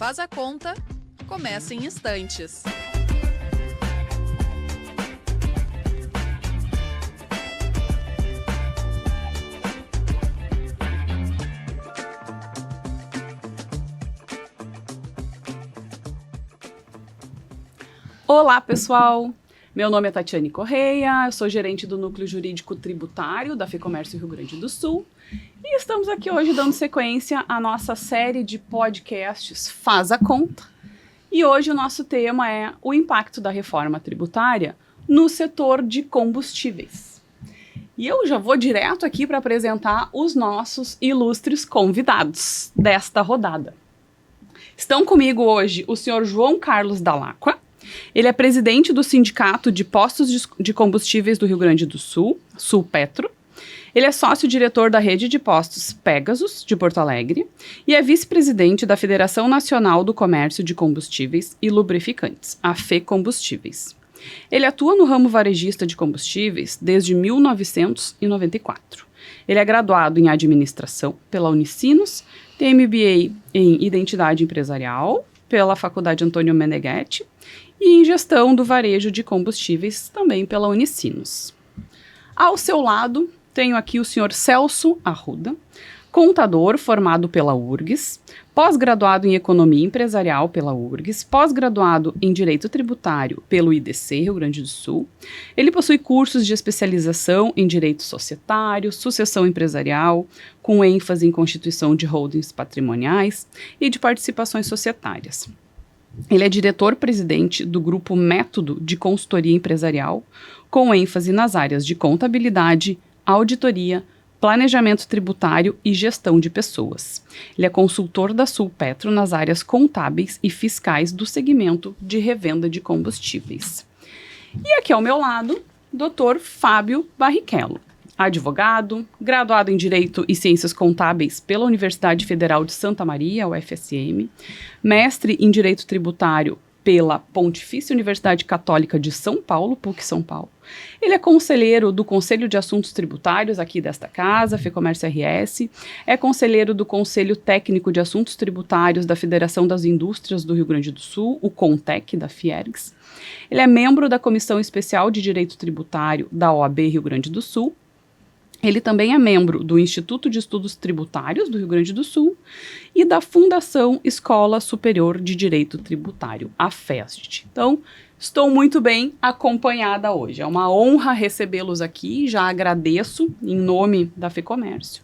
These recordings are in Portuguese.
Faz a Conta começa em instantes. Olá, pessoal! Meu nome é Tatiane Correia, eu sou gerente do Núcleo Jurídico Tributário da FEComércio Rio Grande do Sul e estamos aqui hoje dando sequência à nossa série de podcasts Faz a Conta. E hoje o nosso tema é o impacto da reforma tributária no setor de combustíveis. E eu já vou direto aqui para apresentar os nossos ilustres convidados desta rodada. Estão comigo hoje o senhor João Carlos Dall'Acqua. Ele é presidente do Sindicato de Postos de Combustíveis do Rio Grande do Sul, Sulpetro. Ele é sócio-diretor da rede de postos Pegasus, de Porto Alegre, e é vice-presidente da Federação Nacional do Comércio de Combustíveis e Lubrificantes, a FECombustíveis. Ele atua no ramo varejista de combustíveis desde 1994. Ele é graduado em administração pela Unicinos, tem MBA em identidade empresarial pela Faculdade Antônio Meneghetti e em gestão do varejo de combustíveis também pela Unicinos. Ao seu lado, tenho aqui o senhor Celso Arruda, contador formado pela URGS, pós-graduado em Economia Empresarial pela URGS, pós-graduado em Direito Tributário pelo IDC Rio Grande do Sul. Ele possui cursos de especialização em Direito Societário, Sucessão Empresarial, com ênfase em Constituição de Holdings Patrimoniais e de Participações Societárias. Ele é diretor-presidente do Grupo Método de Consultoria Empresarial, com ênfase nas áreas de contabilidade, auditoria, planejamento tributário e gestão de pessoas. Ele é consultor da Sulpetro nas áreas contábeis e fiscais do segmento de revenda de combustíveis. E aqui ao meu lado, Dr. Fábio Barrichello, advogado, graduado em Direito e Ciências Contábeis pela Universidade Federal de Santa Maria, UFSM, mestre em Direito Tributário pela Pontifícia Universidade Católica de São Paulo, PUC São Paulo. Ele é conselheiro do Conselho de Assuntos Tributários aqui desta casa, FEComércio RS, é conselheiro do Conselho Técnico de Assuntos Tributários da Federação das Indústrias do Rio Grande do Sul, o CONTEC, da Fiergs. Ele é membro da Comissão Especial de Direito Tributário da OAB Rio Grande do Sul. Ele também é membro do Instituto de Estudos Tributários do Rio Grande do Sul e da Fundação Escola Superior de Direito Tributário, a FEST. Então, estou muito bem acompanhada hoje. É uma honra recebê-los aqui, já agradeço em nome da FEComércio.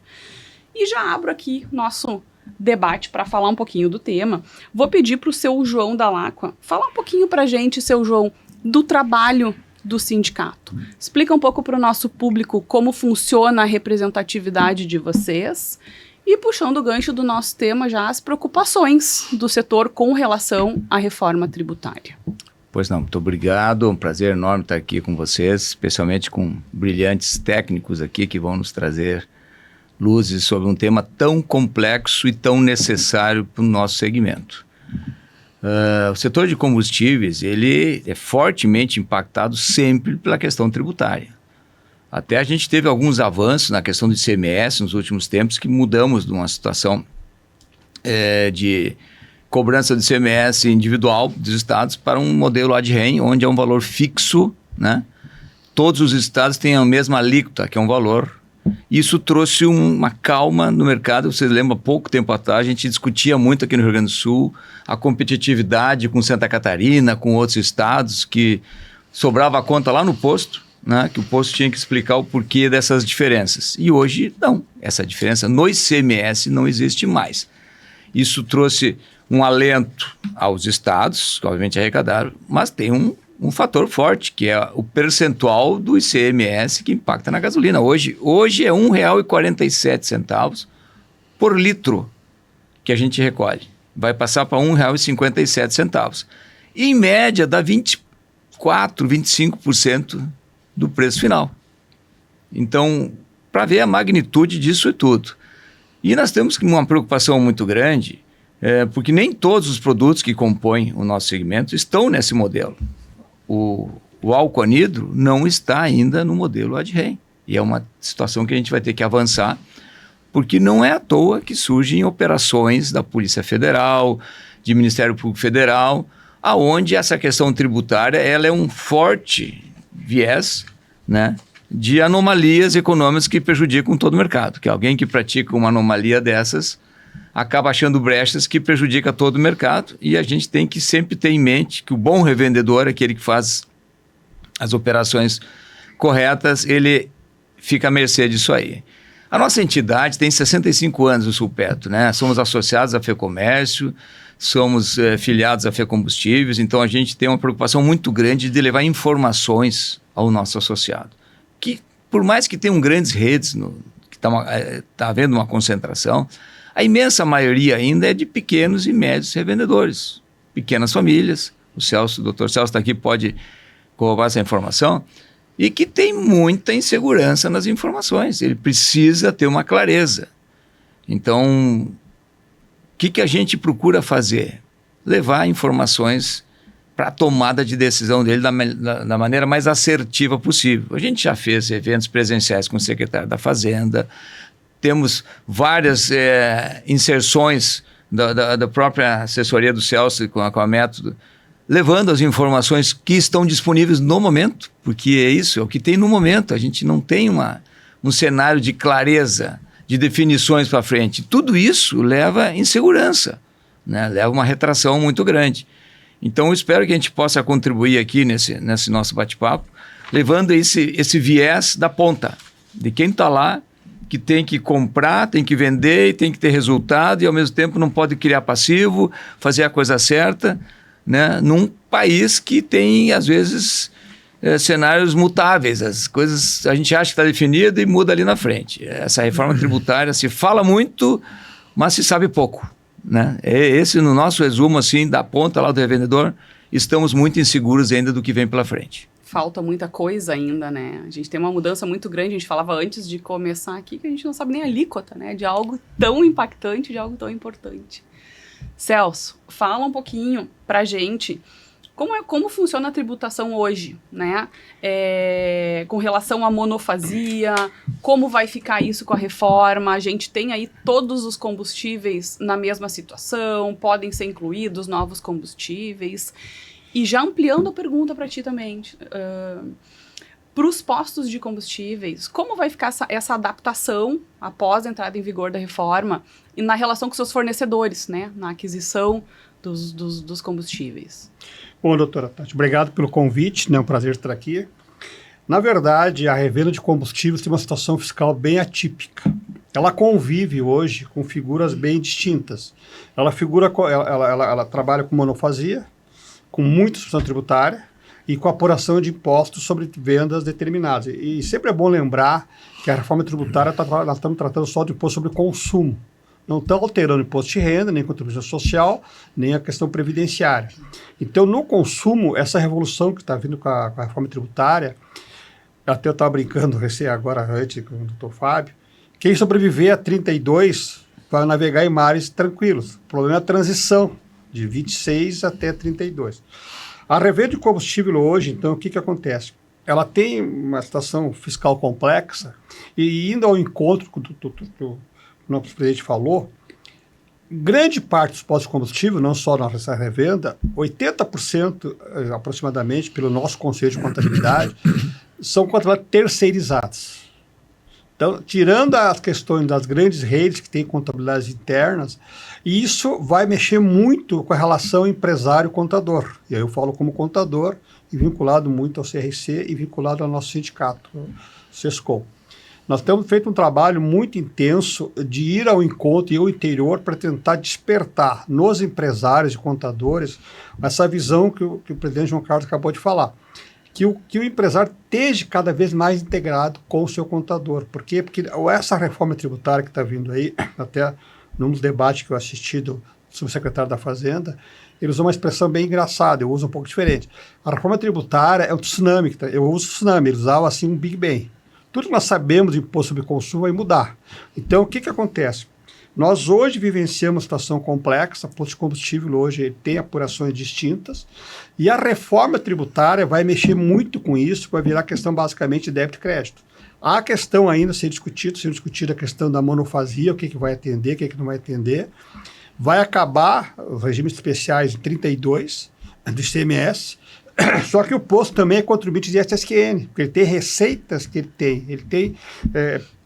E já abro aqui nosso debate para falar um pouquinho do tema. Vou pedir para o seu João Dall'Acqua falar um pouquinho para a gente, seu João, do trabalho do sindicato. Explica um pouco para o nosso público como funciona a representatividade de vocês e puxando o gancho do nosso tema já as preocupações do setor com relação à reforma tributária. Pois não, muito obrigado, um prazer enorme estar aqui com vocês, especialmente com brilhantes técnicos aqui que vão nos trazer luzes sobre um tema tão complexo e tão necessário para o nosso segmento. O setor de combustíveis, ele é fortemente impactado sempre pela questão tributária. Até a gente teve alguns avanços na questão do ICMS nos últimos tempos, que mudamos de uma situação de cobrança do ICMS individual dos estados para um modelo ad rem, onde é um valor fixo, né? Todos os estados têm a mesma alíquota, que é um valor. Isso trouxe uma calma no mercado. Vocês lembram, pouco tempo atrás, a gente discutia muito aqui no Rio Grande do Sul a competitividade com Santa Catarina, com outros estados, que sobrava a conta lá no posto, né, que o posto tinha que explicar o porquê dessas diferenças. E hoje, não. Essa diferença no ICMS não existe mais. Isso trouxe um alento aos estados, que obviamente arrecadaram, mas tem um fator forte, que é o percentual do ICMS que impacta na gasolina. Hoje é R$ 1,47 por litro que a gente recolhe. Vai passar para R$ 1,57. Em média, dá 24%, 25% do preço final. Então, para ver a magnitude disso é tudo. E nós temos uma preocupação muito grande, porque nem todos os produtos que compõem o nosso segmento estão nesse modelo. O álcool anidro não está ainda no modelo ad rem. E é uma situação que a gente vai ter que avançar, porque não é à toa que surgem operações da Polícia Federal, de Ministério Público Federal, aonde essa questão tributária ela é um forte viés, né, de anomalias econômicas que prejudicam todo o mercado. Que alguém que pratica uma anomalia dessas acaba achando brechas que prejudica todo o mercado, e a gente tem que sempre ter em mente que o bom revendedor, aquele que faz as operações corretas, ele fica à mercê disso aí. A nossa entidade tem 65 anos, o Sulpetro, né? Somos associados à FEComércio, somos filiados à FECombustíveis, então a gente tem uma preocupação muito grande de levar informações ao nosso associado. Que, por mais que tenham grandes redes, que está havendo uma concentração, a imensa maioria ainda é de pequenos e médios revendedores, pequenas famílias. O Dr. Celso está aqui, pode corroborar essa informação, e que tem muita insegurança nas informações. Ele precisa ter uma clareza. Então, o que a gente procura fazer? Levar informações para a tomada de decisão dele da maneira mais assertiva possível. A gente já fez eventos presenciais com o secretário da Fazenda, temos várias inserções da própria assessoria do Celso com a Método, levando as informações que estão disponíveis no momento, porque é isso, é o que tem no momento. A gente não tem um cenário de clareza, de definições para frente. Tudo isso leva insegurança, né? Leva uma retração muito grande. Então, eu espero que a gente possa contribuir aqui nesse nosso bate-papo, levando esse viés da ponta, de quem está lá, que tem que comprar, tem que vender, tem que ter resultado e, ao mesmo tempo, não pode criar passivo, fazer a coisa certa, né? Num país que tem, às vezes, cenários mutáveis. As coisas a gente acha que está definido e muda ali na frente. Essa reforma tributária se fala muito, mas se sabe pouco, né? Esse, no nosso resumo, assim, da ponta lá do revendedor, estamos muito inseguros ainda do que vem pela frente. Falta muita coisa ainda, né? A gente tem uma mudança muito grande. A gente falava antes de começar aqui que a gente não sabe nem a alíquota, né? De algo tão impactante, de algo tão importante. Celso, fala um pouquinho pra gente como funciona a tributação hoje, né? Com relação à monofasia, como vai ficar isso com a reforma? A gente tem aí todos os combustíveis na mesma situação, podem ser incluídos novos combustíveis. E já ampliando a pergunta para ti também, para os postos de combustíveis, como vai ficar essa adaptação após a entrada em vigor da reforma e na relação com seus fornecedores, né, na aquisição dos combustíveis? Bom, doutora Tati, obrigado pelo convite, é um prazer estar aqui. Na verdade, a revenda de combustíveis tem uma situação fiscal bem atípica. Ela convive hoje com figuras bem distintas. Ela trabalha com monofasia, com muita substituição tributária e com apuração de impostos sobre vendas determinadas. E sempre é bom lembrar que a reforma tributária, nós estamos tratando só do imposto sobre consumo. Não estão alterando o imposto de renda, nem contribuição social, nem a questão previdenciária. Então, no consumo, essa revolução que está vindo com a reforma tributária, até eu estava brincando agora antes com o doutor Fábio, quem sobreviver a 32 vai navegar em mares tranquilos. O problema é a transição de 26 até 32. A revenda de combustível hoje, então, o que acontece? Ela tem uma situação fiscal complexa e, indo ao encontro que o nosso presidente falou, grande parte dos postos de combustível, não só na revenda, 80% aproximadamente, pelo nosso Conselho de Contabilidade, são contabilidades terceirizadas. Então, tirando as questões das grandes redes que têm contabilidades internas, isso vai mexer muito com a relação empresário-contador. E aí eu falo como contador e vinculado muito ao CRC e vinculado ao nosso sindicato, o SESCOM. Nós temos feito um trabalho muito intenso de ir ao encontro e ao interior para tentar despertar nos empresários e contadores essa visão que o presidente João Carlos acabou de falar. Que o empresário esteja cada vez mais integrado com o seu contador. Por quê? Porque essa reforma tributária que está vindo aí, até num dos debates que eu assisti do subsecretário da Fazenda, ele usou uma expressão bem engraçada, eu uso um pouco diferente. A reforma tributária é um tsunami, eu uso tsunami, ele usava assim um Big Bang. Tudo que nós sabemos de imposto sobre consumo vai mudar. Então, o que acontece? Nós hoje vivenciamos uma situação complexa, o posto de combustível hoje tem apurações distintas, e a reforma tributária vai mexer muito com isso, vai virar questão basicamente de débito e crédito. Há a questão ainda sendo discutida a questão da monofasia, o que vai atender, o que não vai atender, Vai acabar os regimes especiais em 32 do ICMS, só que o posto também é contribuinte de SSQN, porque ele tem receitas que ele tem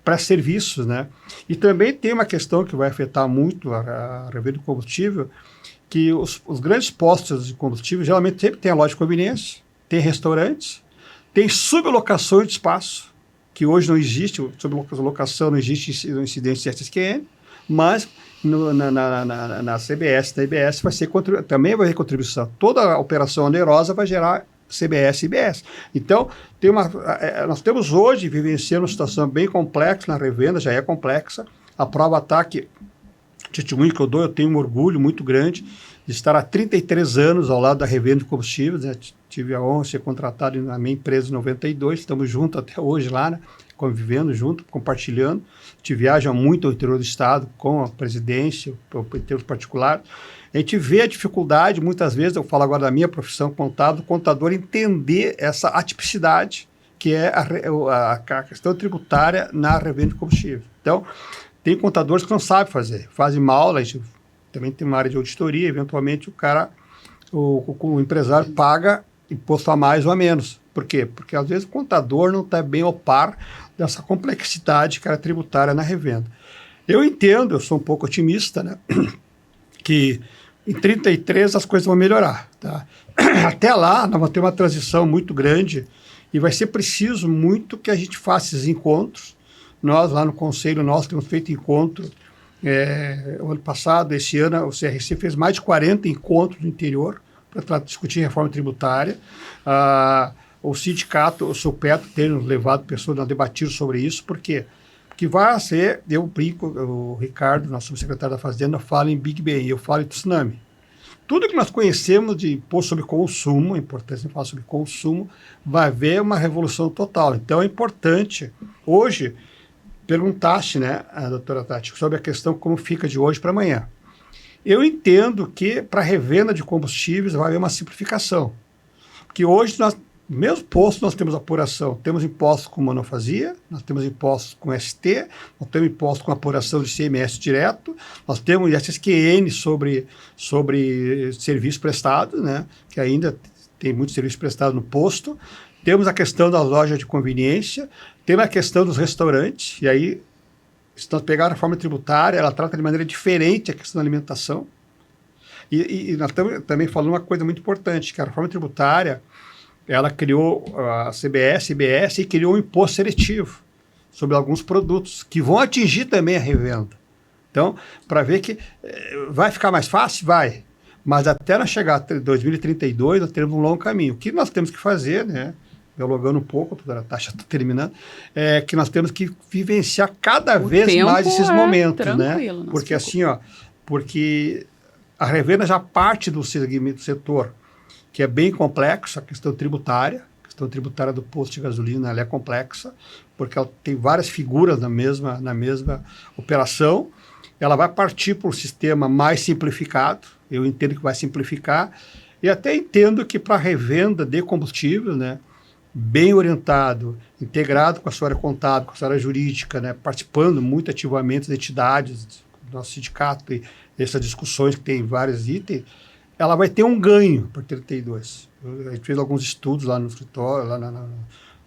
para serviços, né? E também tem uma questão que vai afetar muito a revenda de combustível, que os grandes postos de combustível geralmente sempre tem a loja de conveniência, tem restaurantes, tem sublocações de espaço, que hoje não existe, sublocação não existe no incidente de SSQN, mas na CBS, na IBS, também vai ter contribuição. Toda a operação onerosa vai gerar CBS e IBS. Então, nós temos hoje vivenciando uma situação bem complexa na revenda, já é complexa. A prova está que, testemunho que eu tenho um orgulho muito grande de estar há 33 anos ao lado da revenda de combustíveis, né? Tive a honra de ser contratado na minha empresa em 92, estamos juntos até hoje lá, né? Convivendo junto, compartilhando. A gente viaja muito ao interior do estado com a presidência, em termos particulares. A gente vê a dificuldade, muitas vezes, eu falo agora da minha profissão contábil, do contador entender essa atipicidade que é a questão tributária na revenda de combustível. Então, tem contadores que não sabem fazer, fazem mal, a gente também tem uma área de auditoria, eventualmente o empresário paga imposto a mais ou a menos. Por quê? Porque às vezes o contador não está bem ao par dessa complexidade que é a tributária na revenda. Eu entendo, eu sou um pouco otimista, né? Que em 33 as coisas vão melhorar. Tá? Até lá, nós vamos ter uma transição muito grande e vai ser preciso muito que a gente faça esses encontros. Nós, lá no Conselho, temos feito encontro. O ano passado, esse ano, o CRC fez mais de 40 encontros no interior para discutir reforma tributária. O sindicato, o Supetro, tem levado pessoas a debater sobre isso. Por quê? Porque vai ser, eu brinco, o Ricardo, nosso secretário da Fazenda, fala em Big Bang, eu falo em tsunami. Tudo que nós conhecemos de imposto sobre consumo, a importância de falar sobre consumo, vai haver uma revolução total. Então é importante, hoje, perguntaste, né, a doutora Tati, sobre a questão como fica de hoje para amanhã. Eu entendo que para a revenda de combustíveis vai haver uma simplificação. Porque hoje, no mesmo posto, nós temos apuração. Temos impostos com monofasia, nós temos impostos com ST, nós temos impostos com apuração de ICMS direto, nós temos SSQN sobre serviço prestado, né, que ainda tem muito serviço prestado no posto. Temos a questão das lojas de conveniência, temos a questão dos restaurantes, e aí, se nós pegarmos a reforma tributária, ela trata de maneira diferente a questão da alimentação. E nós estamos também falando uma coisa muito importante, que a reforma tributária, ela criou a CBS, IBS, e criou um imposto seletivo sobre alguns produtos, que vão atingir também a revenda. Então, para ver que vai ficar mais fácil? Vai. Mas até nós chegar a 2032, nós teremos um longo caminho. O que nós temos que fazer, né? Dialogando um pouco, a Tasha está terminando, é que nós temos que vivenciar cada vez mais esses momentos, né? Porque assim, porque a revenda já parte do setor, que é bem complexo, a questão tributária do posto de gasolina, ela é complexa, porque ela tem várias figuras na mesma operação. Ela vai partir para um sistema mais simplificado, eu entendo que vai simplificar, e até entendo que para a revenda de combustível, né, bem orientado, integrado com a sua área contábil, com a sua área jurídica, né, participando muito ativamente das entidades do nosso sindicato e essas discussões que tem vários itens, ela vai ter um ganho para 32. A gente fez alguns estudos lá no escritório,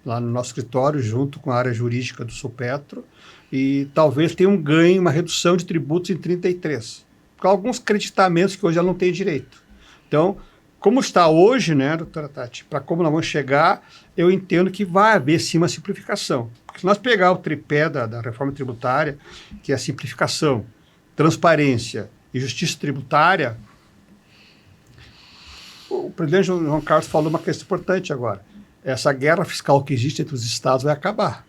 lá no nosso escritório, junto com a área jurídica do Supetro, e talvez tenha um ganho, uma redução de tributos em 33, com alguns creditamentos que hoje ela não tem direito. Então, como está hoje, né, doutora Tati, para como nós vamos chegar, eu entendo que vai haver sim uma simplificação. Porque se nós pegar o tripé da reforma tributária, que é a simplificação, transparência e justiça tributária, o presidente João Carlos falou uma questão importante agora. Essa guerra fiscal que existe entre os estados vai acabar.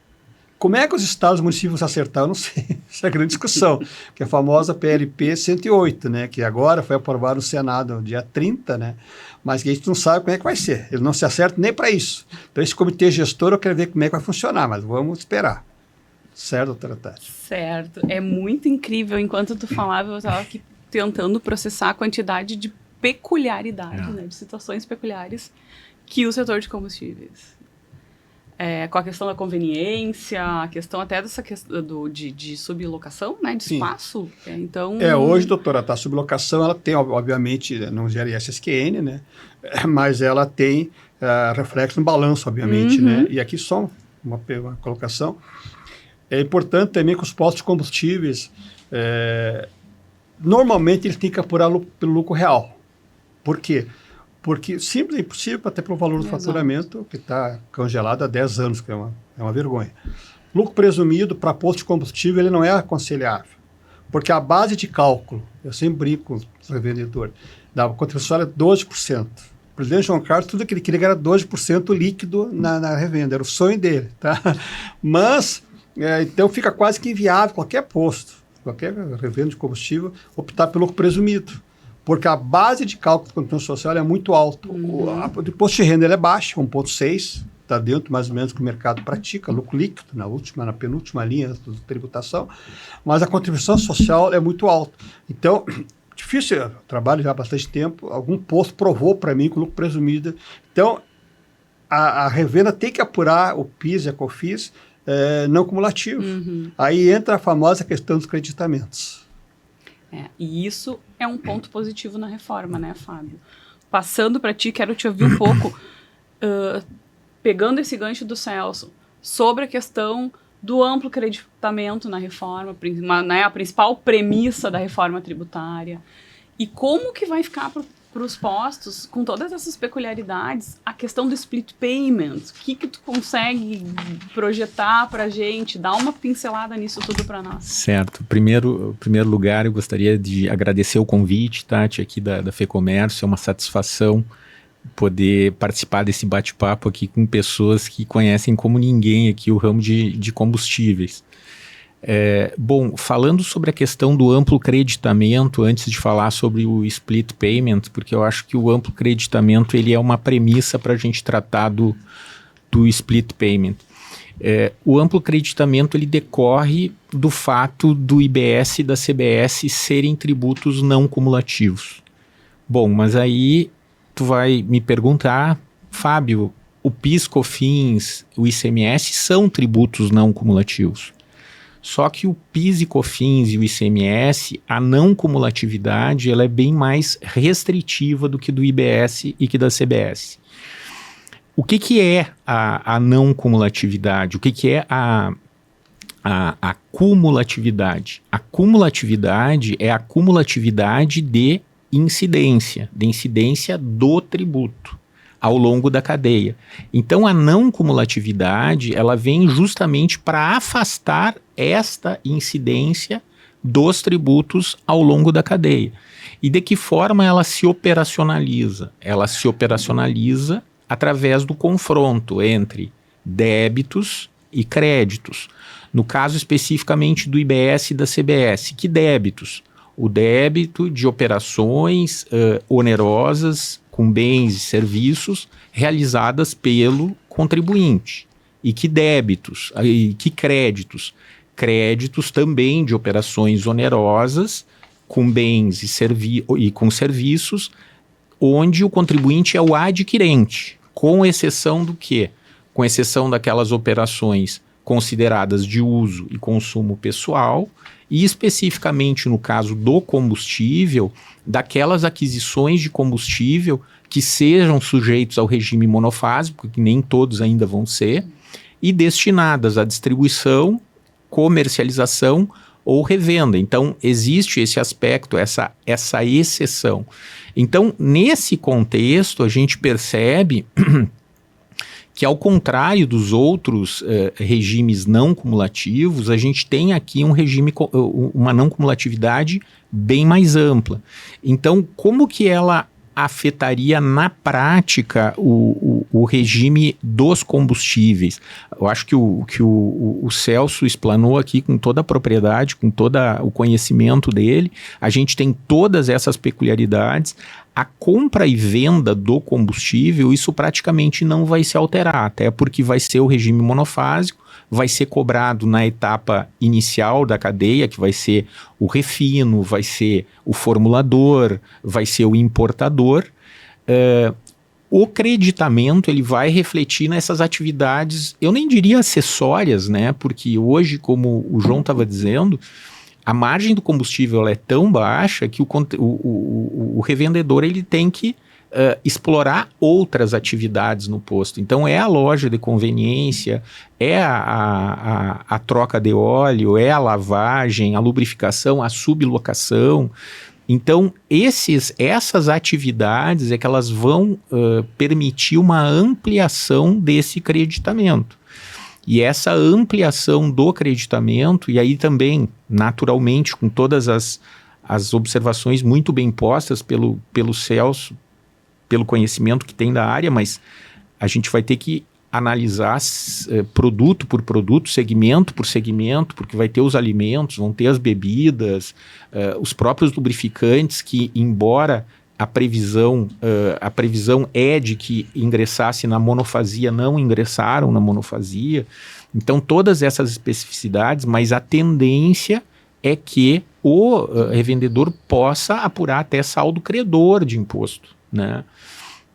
Como é que os estados e os municípios vão se acertar? Eu não sei. Essa é a grande discussão. Que é a famosa PLP 108, né? Que agora foi aprovada no Senado no dia 30, né? Mas que a gente não sabe como é que vai ser. Eles não se acertam nem para isso. Então, esse comitê gestor, eu quero ver como é que vai funcionar, mas vamos esperar. Certo, doutora Tati? Certo. É muito incrível. Enquanto tu falava, eu estava aqui tentando processar a quantidade de peculiaridades, né? De situações peculiares que o setor de combustíveis com a questão da conveniência, a questão até dessa questão de sublocação, né, de Sim. espaço. Então... Hoje, doutora, a sublocação, ela tem, obviamente, não gera ISSQN, né? Mas ela tem reflexo no balanço, obviamente, né? E aqui só uma colocação. É importante também que os postos de combustíveis, normalmente, eles têm que apurar pelo lucro real. Por quê? Porque simples é impossível, até pelo valor do faturamento, que está congelado há 10 anos, que é uma vergonha. Lucro presumido para posto de combustível, ele não é aconselhável. Porque a base de cálculo, eu sempre brinco com o revendedor, da contribuição é 12%. O presidente João Carlos, tudo que ele queria era 12% líquido na revenda, era o sonho dele. Tá? Mas, então fica quase que inviável qualquer posto, qualquer revenda de combustível, optar pelo lucro presumido. Porque a base de cálculo de contribuição social é muito alta. O imposto de renda ele é baixo, 1,6%, está dentro mais ou menos do que o mercado pratica, lucro líquido, na penúltima linha da tributação, mas a contribuição social é muito alta. Então, difícil, eu trabalho já há bastante tempo, algum posto provou para mim que o lucro presumido. Então, a revenda tem que apurar o PIS e a COFINS não cumulativo. Aí entra a famosa questão dos creditamentos. E isso é um ponto positivo na reforma, né, Fábio? Passando para ti, quero te ouvir um pouco, pegando esse gancho do Celso, sobre a questão do amplo creditamento na reforma, né, a principal premissa da reforma tributária, e como que vai ficar para os postos, com todas essas peculiaridades, a questão do split payment. O que tu consegue projetar para a gente? Dá uma pincelada nisso tudo para nós. Certo. Em primeiro lugar, eu gostaria de agradecer o convite, Tati, aqui da FEComércio. É uma satisfação poder participar desse bate-papo aqui com pessoas que conhecem como ninguém aqui o ramo de combustíveis. Bom, falando sobre a questão do amplo creditamento, antes de falar sobre o split payment, porque eu acho que o amplo creditamento ele é uma premissa para a gente tratar do split payment. O amplo creditamento ele decorre do fato do IBS e da CBS serem tributos não cumulativos. Bom, mas aí tu vai me perguntar, Fábio, o PIS, COFINS, o ICMS são tributos não cumulativos. Só que o PIS e COFINS e o ICMS, a não cumulatividade, ela é bem mais restritiva do que do IBS e que da CBS. O que é a não cumulatividade? O que é a cumulatividade? A cumulatividade é a cumulatividade de incidência do tributo ao longo da cadeia. Então, a não cumulatividade, ela vem justamente para afastar esta incidência dos tributos ao longo da cadeia. E de que forma ela se operacionaliza? Ela se operacionaliza através do confronto entre débitos e créditos. No caso especificamente do IBS e da CBS, que débitos? O débito de operações onerosas com bens e serviços realizadas pelo contribuinte. E que débitos, e que créditos? Créditos também de operações onerosas com bens e com serviços, onde o contribuinte é o adquirente, com exceção do quê? Com exceção daquelas operações consideradas de uso e consumo pessoal, e especificamente no caso do combustível, daquelas aquisições de combustível que sejam sujeitos ao regime monofásico, que nem todos ainda vão ser, e destinadas à distribuição, comercialização ou revenda. Então, existe esse aspecto, essa exceção. Então, nesse contexto, a gente percebe que, ao contrário dos outros regimes não cumulativos, a gente tem aqui um regime, uma não cumulatividade bem mais ampla. Então, como que ela afetaria na prática o regime dos combustíveis? Eu acho que o Celso explanou aqui com toda a propriedade, com todo o conhecimento dele. A gente tem todas essas peculiaridades. A compra e venda do combustível, isso praticamente não vai se alterar, até porque vai ser o regime monofásico, vai ser cobrado na etapa inicial da cadeia, que vai ser o refino, vai ser o formulador, vai ser o importador. o creditamento ele vai refletir nessas atividades, eu nem diria acessórias, né? Porque hoje, como o João estava dizendo, a margem do combustível ela é tão baixa que o revendedor ele tem que explorar outras atividades no posto. Então é a loja de conveniência, é a troca de óleo, é a lavagem, a lubrificação, a sublocação. Então essas atividades é que elas vão permitir uma ampliação desse creditamento. E essa ampliação do creditamento, e aí também, naturalmente, com todas as observações muito bem postas pelo Celso, pelo conhecimento que tem da área, mas a gente vai ter que analisar produto por produto, segmento por segmento, porque vai ter os alimentos, vão ter as bebidas, os próprios lubrificantes que, embora a previsão é de que ingressasse na monofasia, não ingressaram na monofasia. Então, todas essas especificidades, mas a tendência é que o revendedor possa apurar até saldo credor de imposto, né?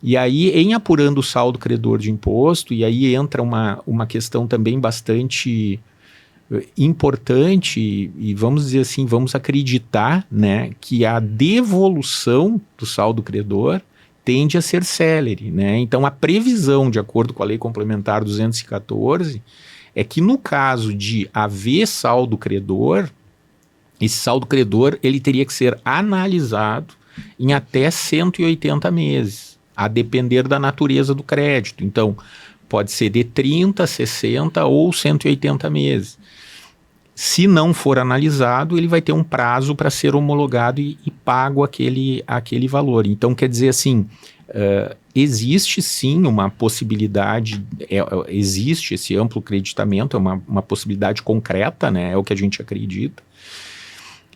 E aí, em apurando o saldo credor de imposto, e aí entra uma questão também bastante importante, e vamos dizer assim, vamos acreditar, né, que a devolução do saldo credor tende a ser célere, né? Então, a previsão, de acordo com a Lei Complementar 214, é que no caso de haver saldo credor, esse saldo credor ele teria que ser analisado em até 180 meses, a depender da natureza do crédito. Então, pode ser de 30, 60 ou 180 meses. Se não for analisado, ele vai ter um prazo para ser homologado e pago aquele valor. Então, quer dizer assim, existe sim uma possibilidade, existe esse amplo creditamento, é uma possibilidade concreta, né, é o que a gente acredita.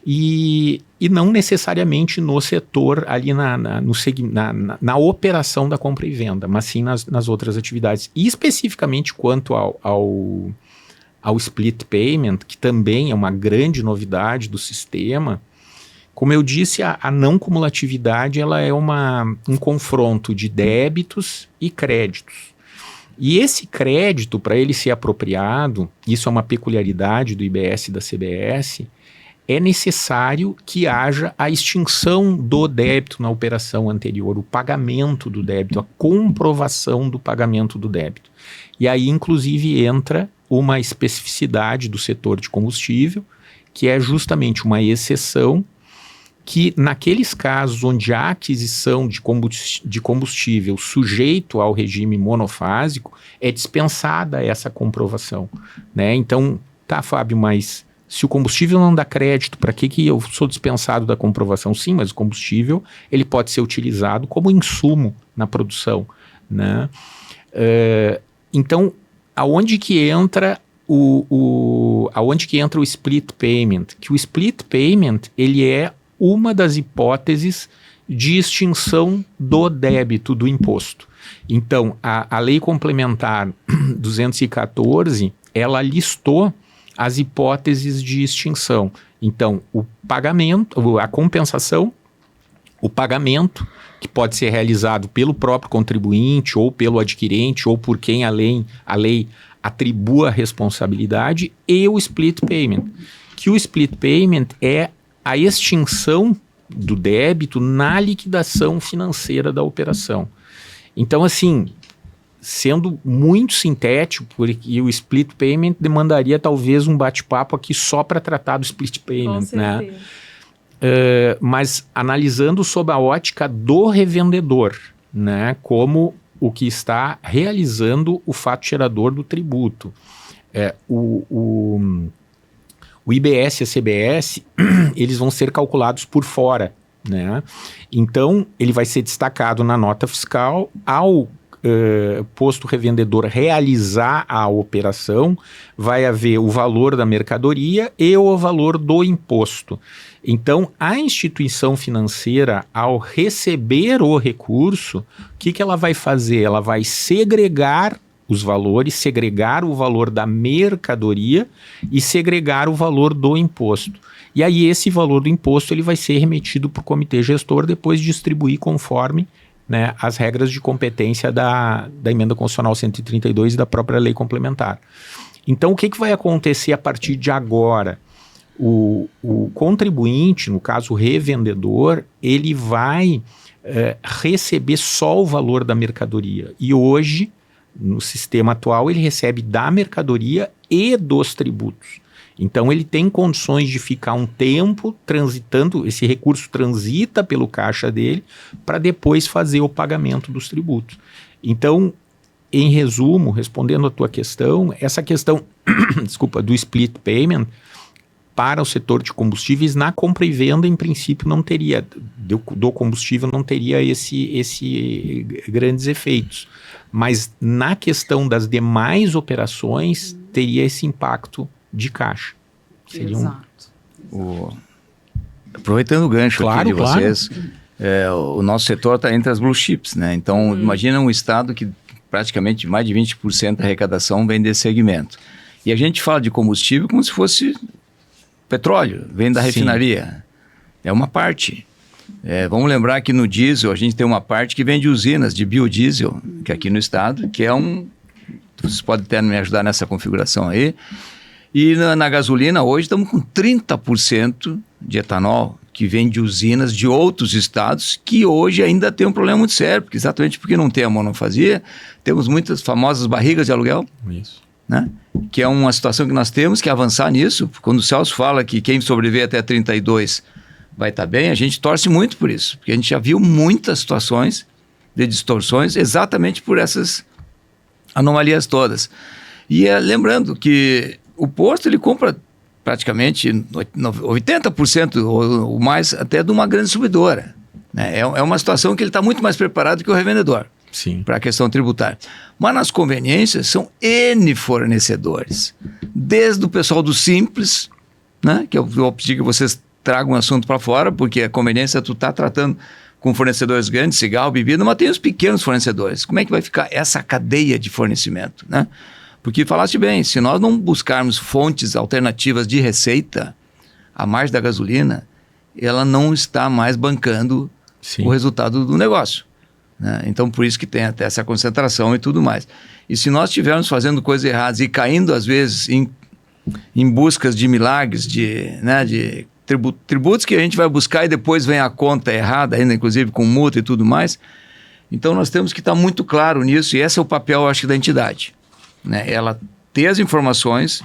E não necessariamente no setor ali na operação da compra e venda, mas sim nas outras atividades. E especificamente quanto ao split payment, que também é uma grande novidade do sistema, como eu disse, a não cumulatividade ela é um confronto de débitos e créditos. E esse crédito, para ele ser apropriado, isso é uma peculiaridade do IBS e da CBS, é necessário que haja a extinção do débito na operação anterior, o pagamento do débito, a comprovação do pagamento do débito. E aí, inclusive, entra uma especificidade do setor de combustível, que é justamente uma exceção que, naqueles casos onde há aquisição de combustível sujeito ao regime monofásico, é dispensada essa comprovação, né? Então, tá, Fábio, mas se o combustível não dá crédito, para que eu sou dispensado da comprovação? Sim, mas o combustível ele pode ser utilizado como insumo na produção, né? Então, aonde que entra o split payment? Que o split payment ele é uma das hipóteses de extinção do débito do imposto. Então, a Lei Complementar 214, ela listou as hipóteses de extinção. Então, o pagamento, a compensação, o pagamento, que pode ser realizado pelo próprio contribuinte, ou pelo adquirente, ou por quem a lei atribua a responsabilidade, e o split payment. Que o split payment é a extinção do débito na liquidação financeira da operação. Então, assim, sendo muito sintético, porque o split payment demandaria talvez um bate-papo aqui só para tratar do split payment, né? Mas analisando sob a ótica do revendedor, né, como o que está realizando o fato gerador do tributo. O IBS e a CBS, eles vão ser calculados por fora, né? Então, ele vai ser destacado na nota fiscal ao posto revendedor realizar a operação, vai haver o valor da mercadoria e o valor do imposto. Então, a instituição financeira, ao receber o recurso, o que ela vai fazer? Ela vai segregar os valores, segregar o valor da mercadoria e segregar o valor do imposto. E aí esse valor do imposto ele vai ser remetido para o comitê gestor, depois distribuir conforme né, as regras de competência da Emenda Constitucional 132 e da própria lei complementar. Então, o que vai acontecer a partir de agora? O contribuinte, no caso o revendedor, ele vai receber só o valor da mercadoria. E hoje, no sistema atual, ele recebe da mercadoria e dos tributos. Então, ele tem condições de ficar um tempo transitando, esse recurso transita pelo caixa dele, para depois fazer o pagamento dos tributos. Então, em resumo, respondendo a tua questão, essa questão desculpa, do split payment para o setor de combustíveis, na compra e venda, em princípio, não teria, do combustível não teria esse grandes efeitos. Mas na questão das demais operações, teria esse impacto de caixa. Seria Exato. Aproveitando o gancho Claro, aqui de vocês, o nosso setor está entre as blue chips, né? Então, imagina um estado que praticamente mais de 20% da arrecadação vem desse segmento. E a gente fala de combustível como se fosse petróleo, vem da refinaria. É uma parte. Vamos lembrar que no diesel a gente tem uma parte que vem de usinas de biodiesel, que é aqui no estado, que é vocês podem até me ajudar nessa configuração aí. E na gasolina hoje estamos com 30% de etanol que vem de usinas de outros estados que hoje ainda tem um problema muito sério, exatamente porque não tem a monofasia, temos muitas famosas barrigas de aluguel. Isso. Né? Que é uma situação que nós temos que avançar nisso. Quando o Celso fala que quem sobreviver até 32 vai estar bem, a gente torce muito por isso, porque a gente já viu muitas situações de distorções exatamente por essas anomalias todas. E lembrando que o posto ele compra praticamente 80% ou mais até de uma grande subidora. Né? É uma situação que ele está muito mais preparado que o revendedor. Sim. Para a questão tributária. Mas nas conveniências são N fornecedores. Desde o pessoal do Simples, né, que eu vou pedir que vocês tragam um assunto para fora, porque a conveniência tu está tratando com fornecedores grandes, cigarro, bebida, mas tem os pequenos fornecedores. Como é que vai ficar essa cadeia de fornecimento? Né? Porque falaste bem, se nós não buscarmos fontes alternativas de receita, a margem da gasolina, ela não está mais bancando o resultado do negócio. Né? Então, por isso que tem até essa concentração e tudo mais. E se nós estivermos fazendo coisas erradas e caindo, às vezes, em buscas de milagres, de tributos que a gente vai buscar e depois vem a conta errada, ainda inclusive com multa e tudo mais, então nós temos que estar muito claro nisso, e esse é o papel, eu acho, da entidade. Né? Ela ter as informações,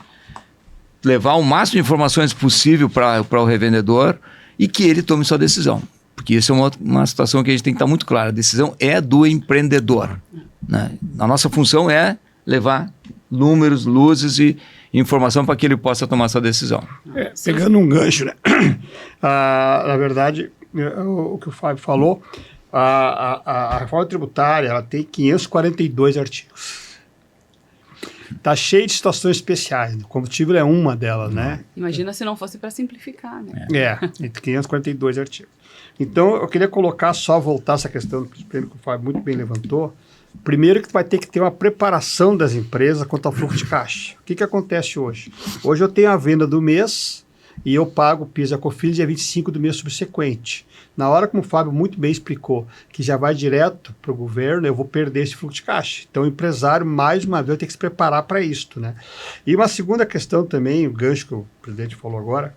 levar o máximo de informações possível para o revendedor e que ele tome sua decisão. Porque isso é uma situação que a gente tem que estar muito claro. A decisão é do empreendedor. Né? A nossa função é levar números, luzes e informação para que ele possa tomar sua decisão. Pegando um gancho, né? Na verdade, o que o Fábio falou, a reforma tributária ela tem 542 artigos. Está cheio de situações especiais. O combustível é uma delas, né? Imagina se não fosse para simplificar, né? Entre 542 artigos. Então, eu queria voltar essa questão que o Fábio muito bem levantou. Primeiro que tu vai ter que ter uma preparação das empresas quanto ao fluxo de caixa. O que acontece hoje? Hoje eu tenho a venda do mês e eu pago o PIS e a COFINS dia 25 do mês subsequente. Na hora, como o Fábio muito bem explicou, que já vai direto para o governo, eu vou perder esse fluxo de caixa. Então, o empresário, mais uma vez, vai ter que se preparar para isto. Né? E uma segunda questão também, o gancho que o presidente falou agora,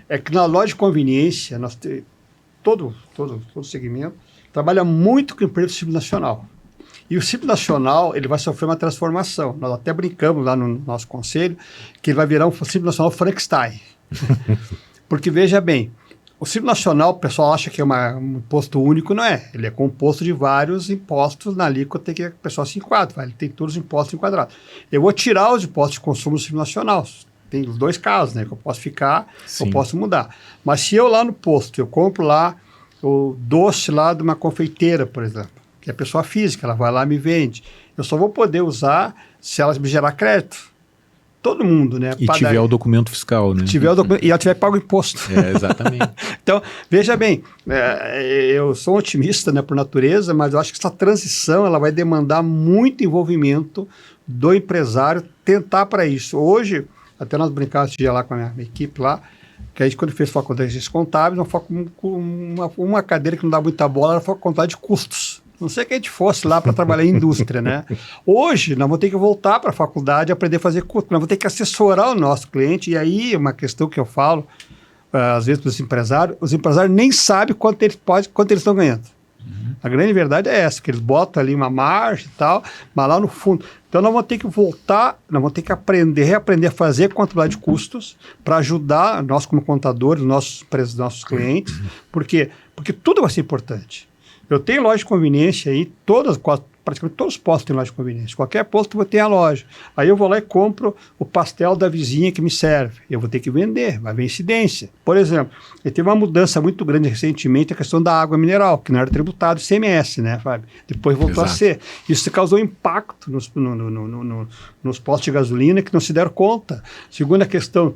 é que na loja de conveniência, nós temos todo segmento trabalha muito com empresa do Simples Nacional. E o Simples Nacional, ele vai sofrer uma transformação. Nós até brincamos lá no nosso conselho que ele vai virar um Simples Nacional Frankenstein. Porque, veja bem, o Simples Nacional, o pessoal acha que é um imposto único, não é. Ele é composto de vários impostos na alíquota que o pessoal se enquadra. Ele tem todos os impostos enquadrados. Eu vou tirar os impostos de consumo do Simples Nacional. Tem os dois casos, né? Que eu posso ficar, eu posso mudar. Mas se eu lá no posto, eu compro lá o doce lá de uma confeiteira, por exemplo, que é pessoa física, ela vai lá e me vende. Eu só vou poder usar se ela me gerar crédito. Todo mundo, né? E tiver o documento fiscal, né? Tiver o documento, e ela tiver pago o imposto. Exatamente. Então, veja bem, eu sou um otimista, né, por natureza, mas eu acho que essa transição ela vai demandar muito envolvimento do empresário tentar para isso. Hoje, até nós brincávamos esse dia lá com a minha equipe lá, que a gente, quando fez faculdade de ciências contábeis, uma cadeira que não dá muita bola era a faculdade de custos. não sei que a gente fosse lá para trabalhar em indústria, né? Hoje, nós vamos ter que voltar para a faculdade e aprender a fazer curso. Nós vamos ter que assessorar o nosso cliente. E aí, uma questão que eu falo, às vezes, para os empresários nem sabem quanto eles estão ganhando. A grande verdade é essa, que eles botam ali uma margem e tal, mas lá no fundo. Então, nós vamos ter que voltar, nós vamos ter que reaprender a fazer contabilidade de custos para ajudar nós como contadores, nossos clientes. Por quê? Porque tudo vai ser importante. Eu tenho loja de conveniência aí, praticamente todos os postos têm loja de conveniência. Qualquer posto vai ter a loja. Aí eu vou lá e compro o pastel da vizinha que me serve. Eu vou ter que vender, vai haver incidência. Por exemplo, teve uma mudança muito grande recentemente, a questão da água mineral, que não era tributado ICMS, né, Fábio? Depois voltou a ser. Isso causou impacto nos postos de gasolina que não se deram conta. Segunda questão,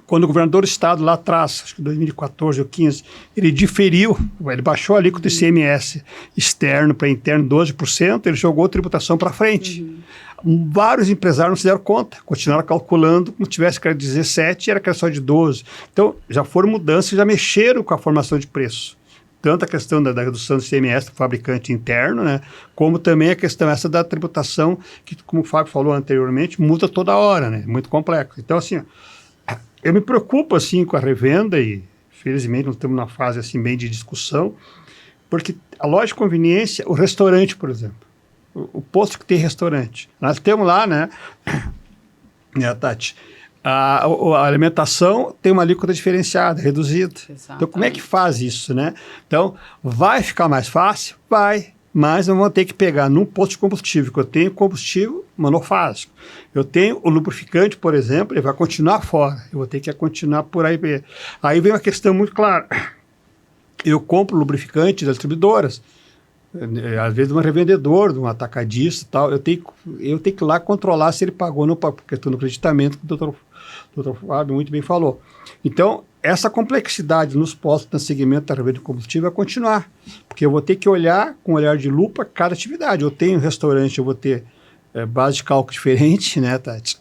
quando o governador do estado lá atrás, acho que 2014 ou 2015, ele diferiu, ele baixou a alíquota ICMS externo para interno 12%, ele jogou a tributação para frente. Vários empresários não se deram conta, continuaram calculando como tivesse que era 17 e era que era só de 12. Então, já foram mudanças, já mexeram com a formação de preço. Tanto a questão da redução do ICMS do fabricante interno, né, como também a questão essa da tributação, que, como o Fábio falou anteriormente, muda toda hora, né, muito complexo. Então, assim, eu me preocupo, assim, com a revenda e, felizmente, nós estamos numa fase, assim, bem de discussão, porque a loja de conveniência, o restaurante, por exemplo, o posto que tem restaurante, nós temos lá, né, Tati, a alimentação tem uma alíquota diferenciada, reduzida. Exatamente. Então, como é que faz isso, né? Então, vai ficar mais fácil? Vai. Mas eu vou ter que pegar num posto de combustível, que eu tenho combustível monofásico. Eu tenho o lubrificante, por exemplo, ele vai continuar fora. Eu vou ter que continuar por aí. Aí vem uma questão muito clara. Eu compro lubrificante das distribuidoras, às vezes de um revendedor, de um atacadista e tal. Eu tenho que ir lá controlar se ele pagou ou não, por questão do creditamento, que o doutor Fábio muito bem falou. Então, essa complexidade nos postos no segmento da revenda de combustível vai continuar, porque eu vou ter que olhar com um olhar de lupa cada atividade. Eu tenho um restaurante, eu vou ter base de cálculo diferente, né, Tati?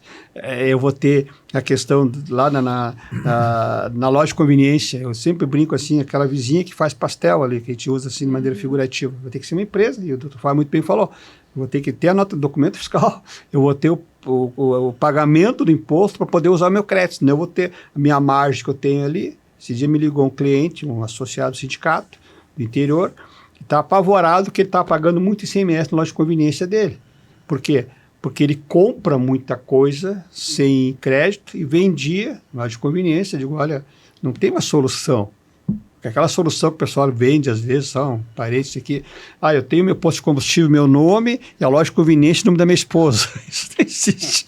Eu vou ter a questão lá na loja de conveniência, eu sempre brinco assim, aquela vizinha que faz pastel ali, que a gente usa assim de maneira figurativa. Vai ter que ser uma empresa, e o doutor Fábio muito bem falou, eu vou ter que ter a nota do documento fiscal, eu vou ter o pagamento do imposto para poder usar o meu crédito, senão eu vou ter a minha margem que eu tenho ali. Esse dia me ligou um cliente, um associado do sindicato do interior, que está apavorado que ele está pagando muito ICMS na loja de conveniência dele. Por quê? Porque ele compra muita coisa sem crédito e vendia na loja de conveniência. Eu digo, olha, não tem uma solução. Porque aquela solução que o pessoal vende, às vezes, são parentes aqui. Eu tenho meu posto de combustível, meu nome, e a loja de conveniência, o nome da minha esposa. Isso não existe.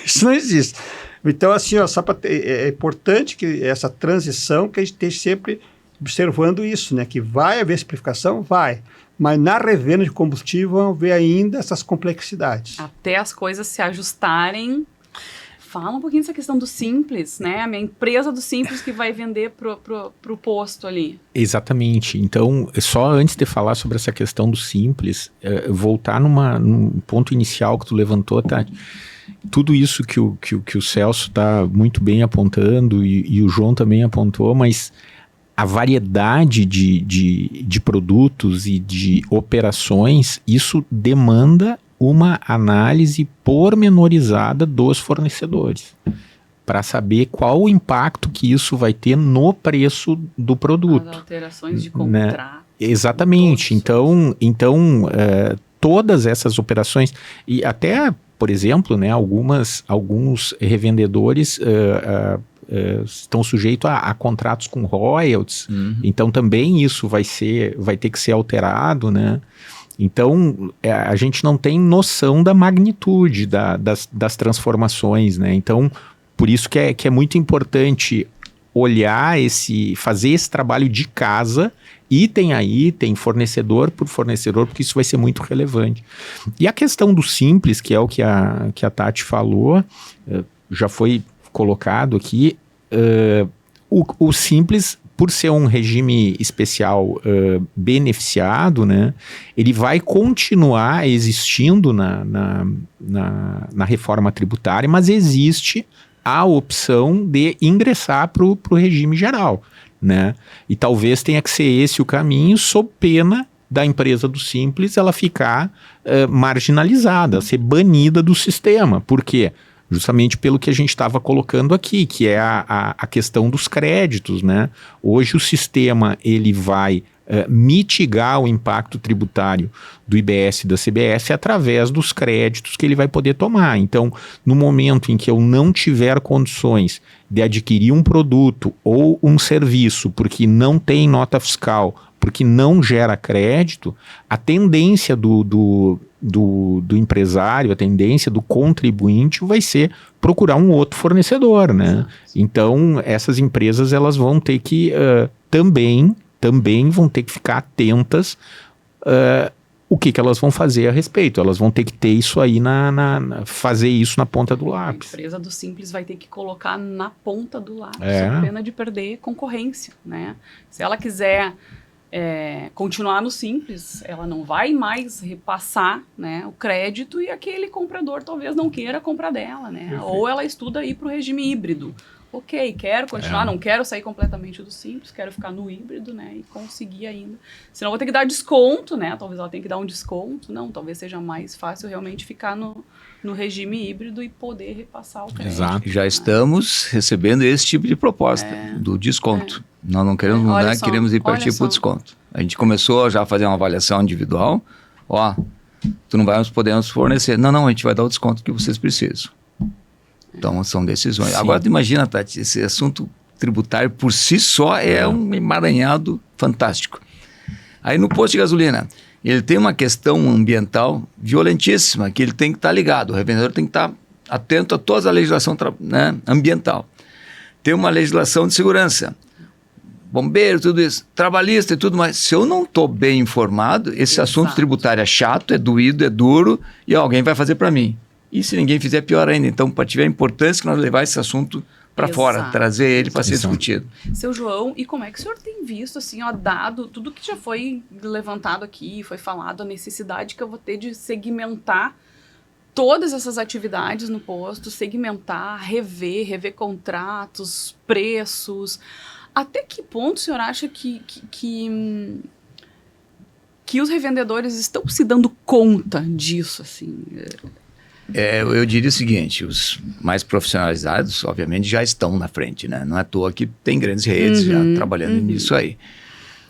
Isso não existe. Então, assim, ó, é importante que essa transição, que a gente esteja sempre observando isso, né? Que vai haver simplificação? Vai. Mas na revenda de combustível vão ver ainda essas complexidades. Até as coisas se ajustarem. Fala um pouquinho dessa questão do Simples, né? A minha empresa do Simples que vai vender pro posto ali. Exatamente. Então, só antes de falar sobre essa questão do Simples, voltar num ponto inicial que tu levantou, Tati. Tudo isso que o Celso está muito bem apontando e o João também apontou, mas a variedade de produtos e de operações, isso demanda uma análise pormenorizada dos fornecedores, para saber qual o impacto que isso vai ter no preço do produto. As alterações de contrato. Né? Exatamente. Então todas essas operações, e até, por exemplo, né, alguns revendedores estão sujeitos a contratos com royalties, então também isso vai ter que ser alterado, né? Então, a gente não tem noção da magnitude das transformações, né? Então, por isso que é muito importante olhar fazer esse trabalho de casa, item a item, fornecedor por fornecedor, porque isso vai ser muito relevante. E a questão do Simples, que é o que a Tati falou, já foi colocado aqui, o Simples, por ser um regime especial beneficiado, né, ele vai continuar existindo na reforma tributária, mas existe a opção de ingressar para o regime geral, né? E talvez tenha que ser esse o caminho, sob pena da empresa do Simples ela ficar marginalizada, ser banida do sistema. Por quê? Justamente pelo que a gente estava colocando aqui, que é a questão dos créditos, né? Hoje o sistema ele vai mitigar o impacto tributário do IBS e da CBS através dos créditos que ele vai poder tomar. Então, no momento em que eu não tiver condições de adquirir um produto ou um serviço porque não tem nota fiscal, porque não gera crédito, a tendência do empresário, a tendência do contribuinte vai ser procurar um outro fornecedor, né? Então, essas empresas elas vão ter que também vão ter que ficar atentas o que elas vão fazer a respeito. Elas vão ter que ter isso aí, fazer isso na ponta do lápis. A empresa do Simples vai ter que colocar na ponta do lápis, a pena de perder concorrência, né? Se ela quiser continuar no Simples, ela não vai mais repassar, né, o crédito e aquele comprador talvez não queira comprar dela, né? Perfeito. Ou ela estuda ir para o regime híbrido. Ok, quero continuar, não quero sair completamente do Simples, quero ficar no híbrido, né, e conseguir ainda. Senão vou ter que dar desconto, né, talvez ela tenha que dar um desconto, não, talvez seja mais fácil realmente ficar no regime híbrido e poder repassar o crédito. Exato. Já estamos recebendo esse tipo de proposta, do desconto. Nós não queremos mudar, queremos ir partir para o desconto. A gente começou já a fazer uma avaliação individual, tu não vai poder nos fornecer. Não, a gente vai dar o desconto que vocês precisam. Então, são decisões. Sim. Agora, imagina, Tati, esse assunto tributário por si só é um emaranhado fantástico. Aí, no posto de gasolina, ele tem uma questão ambiental violentíssima, que ele tem que estar ligado. O revendedor tem que estar atento a toda a legislação ambiental. Tem uma legislação de segurança, bombeiro, tudo isso, trabalhista e tudo mais. Se eu não estou bem informado, esse assunto tributário é chato, é doído, é duro, e alguém vai fazer para mim. E se ninguém fizer, pior ainda. Então, para tiver a importância que nós levar esse assunto para fora, trazer ele para ser discutido. Seu João, e como é que o senhor tem visto, assim, dado tudo que já foi levantado aqui, foi falado, a necessidade que eu vou ter de segmentar todas essas atividades no posto, segmentar, rever contratos, preços. Até que ponto o senhor acha que os revendedores estão se dando conta disso, assim? Eu diria o seguinte, os mais profissionalizados, obviamente, já estão na frente, né? Não é à toa que tem grandes redes já trabalhando nisso aí.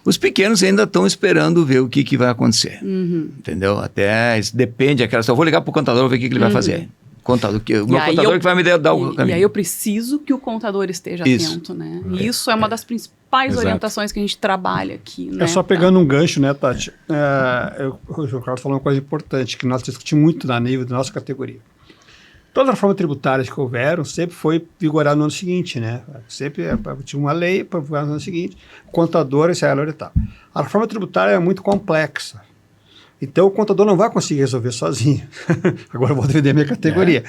Os pequenos ainda estão esperando ver o que vai acontecer, entendeu? Até depende, eu vou ligar para o contador, ver o que ele vai fazer. O contador que vai me dar o caminho. E aí eu preciso que o contador esteja atento, né? E isso é uma das principais orientações que a gente trabalha aqui, né? Só pegando um gancho, né, Tati? O João Carlos falou uma coisa importante, que nós discutimos muito na nível da nossa categoria. Todas as reformas tributárias que houveram sempre foi vigorada no ano seguinte, né? Sempre tinha uma lei para vigorar no ano seguinte, o contador, isso aí, e tal. A reforma tributária é muito complexa. Então, o contador não vai conseguir resolver sozinho. Agora eu vou vender a minha categoria.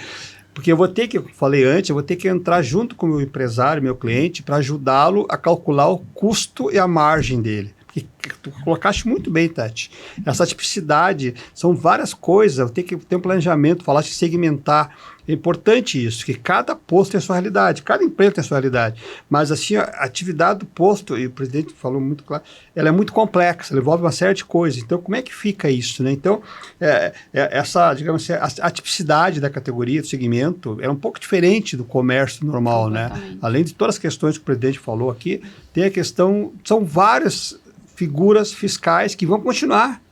Porque eu vou ter que, falei antes, eu vou ter que entrar junto com o meu empresário, meu cliente, para ajudá-lo a calcular o custo e a margem dele. Porque tu colocaste muito bem, Tati. Essa tipicidade, são várias coisas, eu tenho que ter um planejamento, falaste de segmentar. É importante isso, que cada posto tem a sua realidade, cada empresa tem a sua realidade. Mas assim, a atividade do posto, e o presidente falou muito claro, ela é muito complexa, ela envolve uma série de coisas. Então, como é que fica isso, né? Então, essa, digamos assim, a tipicidade da categoria, do segmento, é um pouco diferente do comércio normal, né? Além de todas as questões que o presidente falou aqui, tem a questão, são várias figuras fiscais que vão continuar.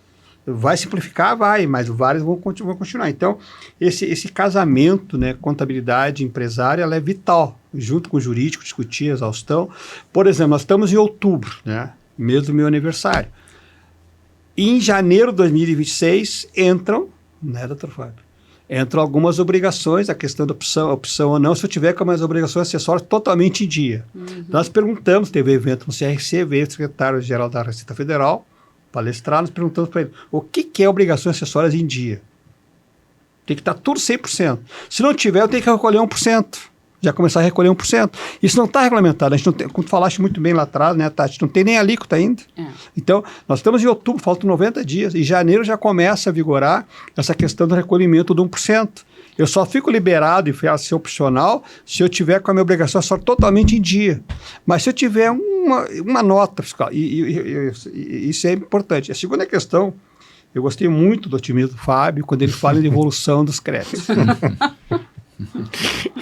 Vai simplificar? Vai, mas vários vão continuar. Então, esse casamento, né, contabilidade empresária, ela é vital, junto com o jurídico, discutir a exaustão. Por exemplo, nós estamos em outubro, né, mês do meu aniversário. E em janeiro de 2026 entram, né, doutor Fábio? Entram algumas obrigações, a questão da opção ou não, se eu tiver com as obrigações acessórias totalmente em dia. Nós perguntamos, teve evento no CRC, veio o secretário-geral da Receita Federal, palestrar, nós perguntamos para ele, o que é obrigações acessórias em dia? Tem que estar tudo 100%. Se não tiver, eu tenho que recolher 1%. Já começar a recolher 1%. Isso não está regulamentado. A gente não tem, como tu falaste muito bem lá atrás, né, Tati? Não tem nem alíquota ainda. Então, nós estamos em outubro, faltam 90 dias. Em janeiro já começa a vigorar essa questão do recolhimento de 1%. Eu só fico liberado e a ser opcional se eu tiver com a minha obrigação só totalmente em dia. Mas se eu tiver uma nota fiscal, e isso é importante. A segunda questão, eu gostei muito do otimismo do Fábio quando ele fala em devolução dos créditos.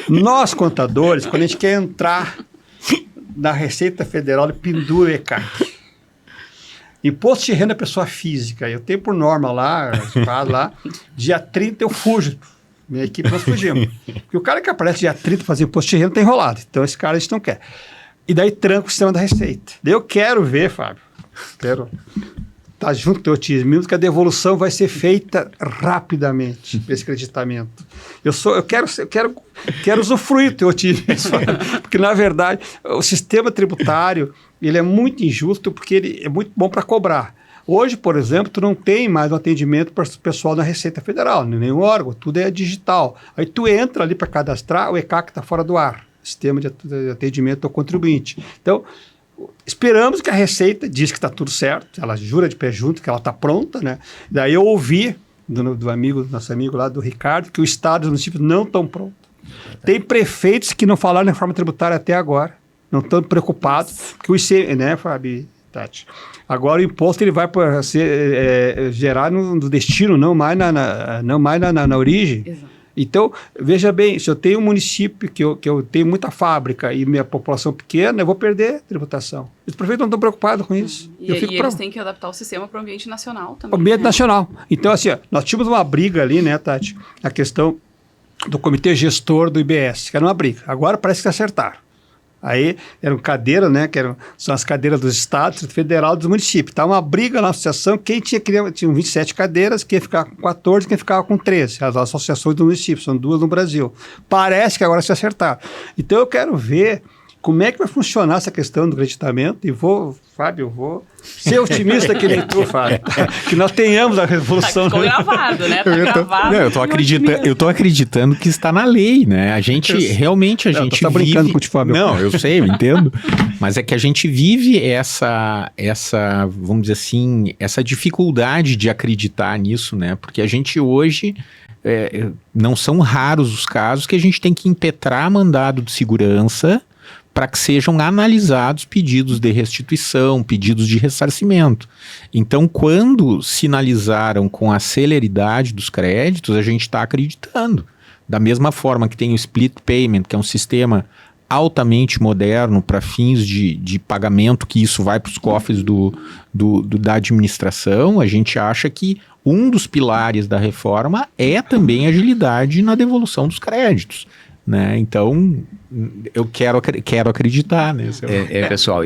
Nós, contadores, quando a gente quer entrar na Receita Federal, ele pendura o ECAC. Imposto de renda pessoa física. Eu tenho por norma lá, dia 30 eu fujo. Minha equipe nós fugimos. Porque o cara que aparece dia 30 fazer imposto de renda está enrolado. Então esse cara a gente não quer. E daí tranca o sistema da Receita. Daí eu quero ver, Fábio. Tá junto com o teu otimismo que a devolução vai ser feita rapidamente, esse creditamento. Eu quero usufruir do teu otimismo, porque na verdade o sistema tributário ele é muito injusto porque ele é muito bom para cobrar. Hoje, por exemplo, tu não tem mais um atendimento para o pessoal da Receita Federal, nenhum órgão, tudo é digital. Aí tu entra ali para cadastrar, o ECAC está fora do ar, sistema de atendimento ao contribuinte. Então, esperamos que a Receita diz que está tudo certo, ela jura de pé junto que ela está pronta, né? Daí eu ouvi nosso amigo lá do Ricardo, que o Estado e os municípios não estão prontos. Tem prefeitos que não falaram na reforma tributária até agora, não estão preocupados, porque o ICMS, né, Fábio, Tati? Agora o imposto ele vai gerar no destino, não mais na origem. Exato. Então, veja bem, se eu tenho um município que eu tenho muita fábrica e minha população pequena, eu vou perder tributação. Os prefeitos não estão preocupados com isso. E eles têm que adaptar o sistema para o ambiente nacional também. O ambiente nacional. Então, assim, nós tínhamos uma briga ali, né, Tati? A questão do comitê gestor do IBS, que era uma briga. Agora parece que acertaram. Aí eram cadeiras, né? São as cadeiras dos estados, federal dos municípios. Estava uma briga na associação, tinham 27 cadeiras, quem ia ficar com 14, quem ficava com 13. As associações do município, são 2 no Brasil. Parece que agora se acertaram. Então eu quero ver como é que vai funcionar essa questão do creditamento e Fábio, eu vou ser otimista que nem tu, Fábio. Que nós tenhamos a revolução. Ficou gravado, né? Tá gravado. Eu tô acreditando que está na lei, né? A gente realmente tá brincando com o Fábio. Não, eu sei, eu entendo. Mas é que a gente vive essa, vamos dizer assim, essa dificuldade de acreditar nisso, né? Porque a gente hoje não são raros os casos que a gente tem que impetrar mandado de segurança para que sejam analisados pedidos de restituição, pedidos de ressarcimento. Então, quando sinalizaram com a celeridade dos créditos, a gente está acreditando. Da mesma forma que tem o split payment, que é um sistema altamente moderno para fins de pagamento, que isso vai para os cofres da administração, a gente acha que um dos pilares da reforma é também agilidade na devolução dos créditos. Né? Então, eu quero acreditar nisso. Pessoal,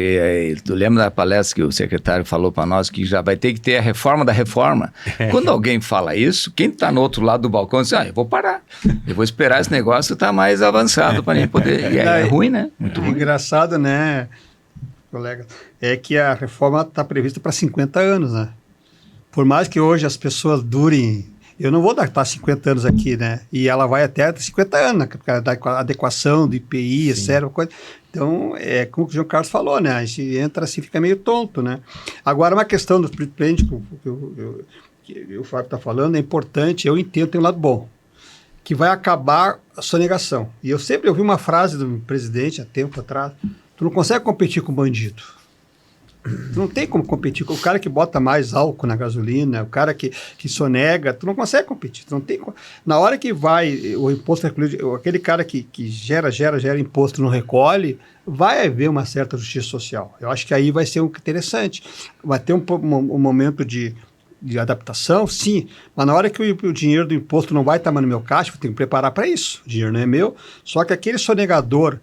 tu lembra da palestra que o secretário falou para nós que já vai ter que ter a reforma da reforma? Quando alguém fala isso, quem está no outro lado do balcão diz, eu vou parar, eu vou esperar esse negócio estar mais avançado para nem poder... E é ruim, né? Muito ruim. Engraçado, né, colega? É que a reforma está prevista para 50 anos, né? Por mais que hoje as pessoas durem... Eu não vou estar 50 anos aqui, né? E ela vai até 50 anos, né? Por causa da adequação do IPI, etc. Coisa. Então, como o João Carlos falou, né? A gente entra assim, fica meio tonto, né? Agora, uma questão do split payment que o Fábio está falando é importante, eu entendo, tem um lado bom, que vai acabar a sonegação. E eu sempre ouvi uma frase do presidente, há tempo atrás, tu não consegue competir com bandido. Tu não tem como competir com o cara que bota mais álcool na gasolina, o cara que sonega, tu não consegue competir. Tu não tem, na hora que vai o imposto recolhido, aquele cara que gera imposto não recolhe, vai haver uma certa justiça social. Eu acho que aí vai ser interessante. Vai ter um momento de adaptação, sim, mas na hora que o dinheiro do imposto não vai estar mais no meu caixa, eu tenho que preparar para isso. O dinheiro não é meu, só que aquele sonegador,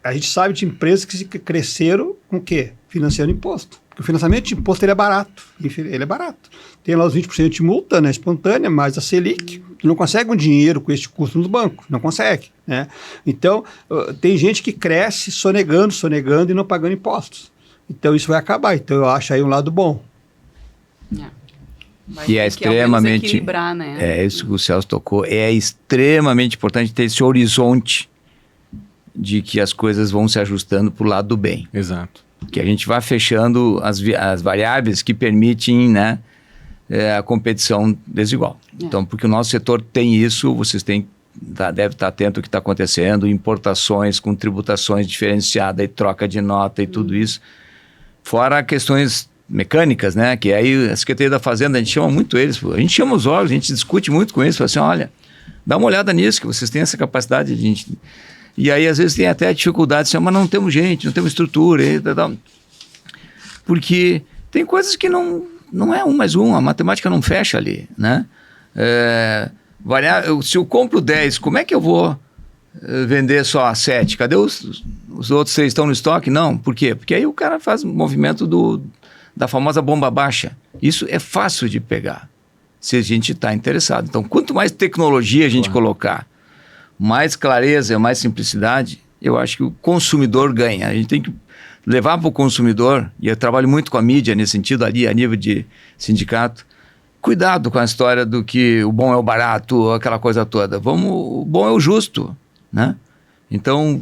a gente sabe de empresas que cresceram com o quê? Financiando imposto. Porque o financiamento de imposto ele é barato. Ele é barato. Tem lá os 20% de multa, né, espontânea, mais a Selic. Tu não consegue um dinheiro com este custo no banco. Não consegue. Né? Então, tem gente que cresce sonegando e não pagando impostos. Então, isso vai acabar. Então, eu acho aí um lado bom. E é extremamente... Né? É isso que o Celso tocou. É extremamente importante ter esse horizonte de que as coisas vão se ajustando para o lado do bem. Exato. Que a gente vai fechando as variáveis que permitem, né, a competição desigual. Então, porque o nosso setor tem isso, vocês têm deve estar atento ao que está acontecendo, importações com tributações diferenciadas e troca de nota e tudo isso. Fora questões mecânicas, né? Que aí a Secretaria da Fazenda, a gente chama muito eles, a gente chama os órgãos, a gente discute muito com eles, fala assim, olha, dá uma olhada nisso, que vocês têm essa capacidade de... E aí às vezes tem até dificuldade, assim, mas não temos gente, não temos estrutura, porque tem coisas que não é 1 mais 1, a matemática não fecha ali, né? Se eu compro 10, como é que eu vou vender só 7? Cadê os outros 6 estão no estoque? Não, por quê? Porque aí o cara faz o movimento da famosa bomba baixa. Isso é fácil de pegar, se a gente está interessado. Então, quanto mais tecnologia a gente colocar, mais clareza, mais simplicidade, eu acho que o consumidor ganha. A gente tem que levar para o consumidor, e eu trabalho muito com a mídia nesse sentido ali, a nível de sindicato, cuidado com a história do que o bom é o barato, aquela coisa toda. O bom é o justo, né? Então,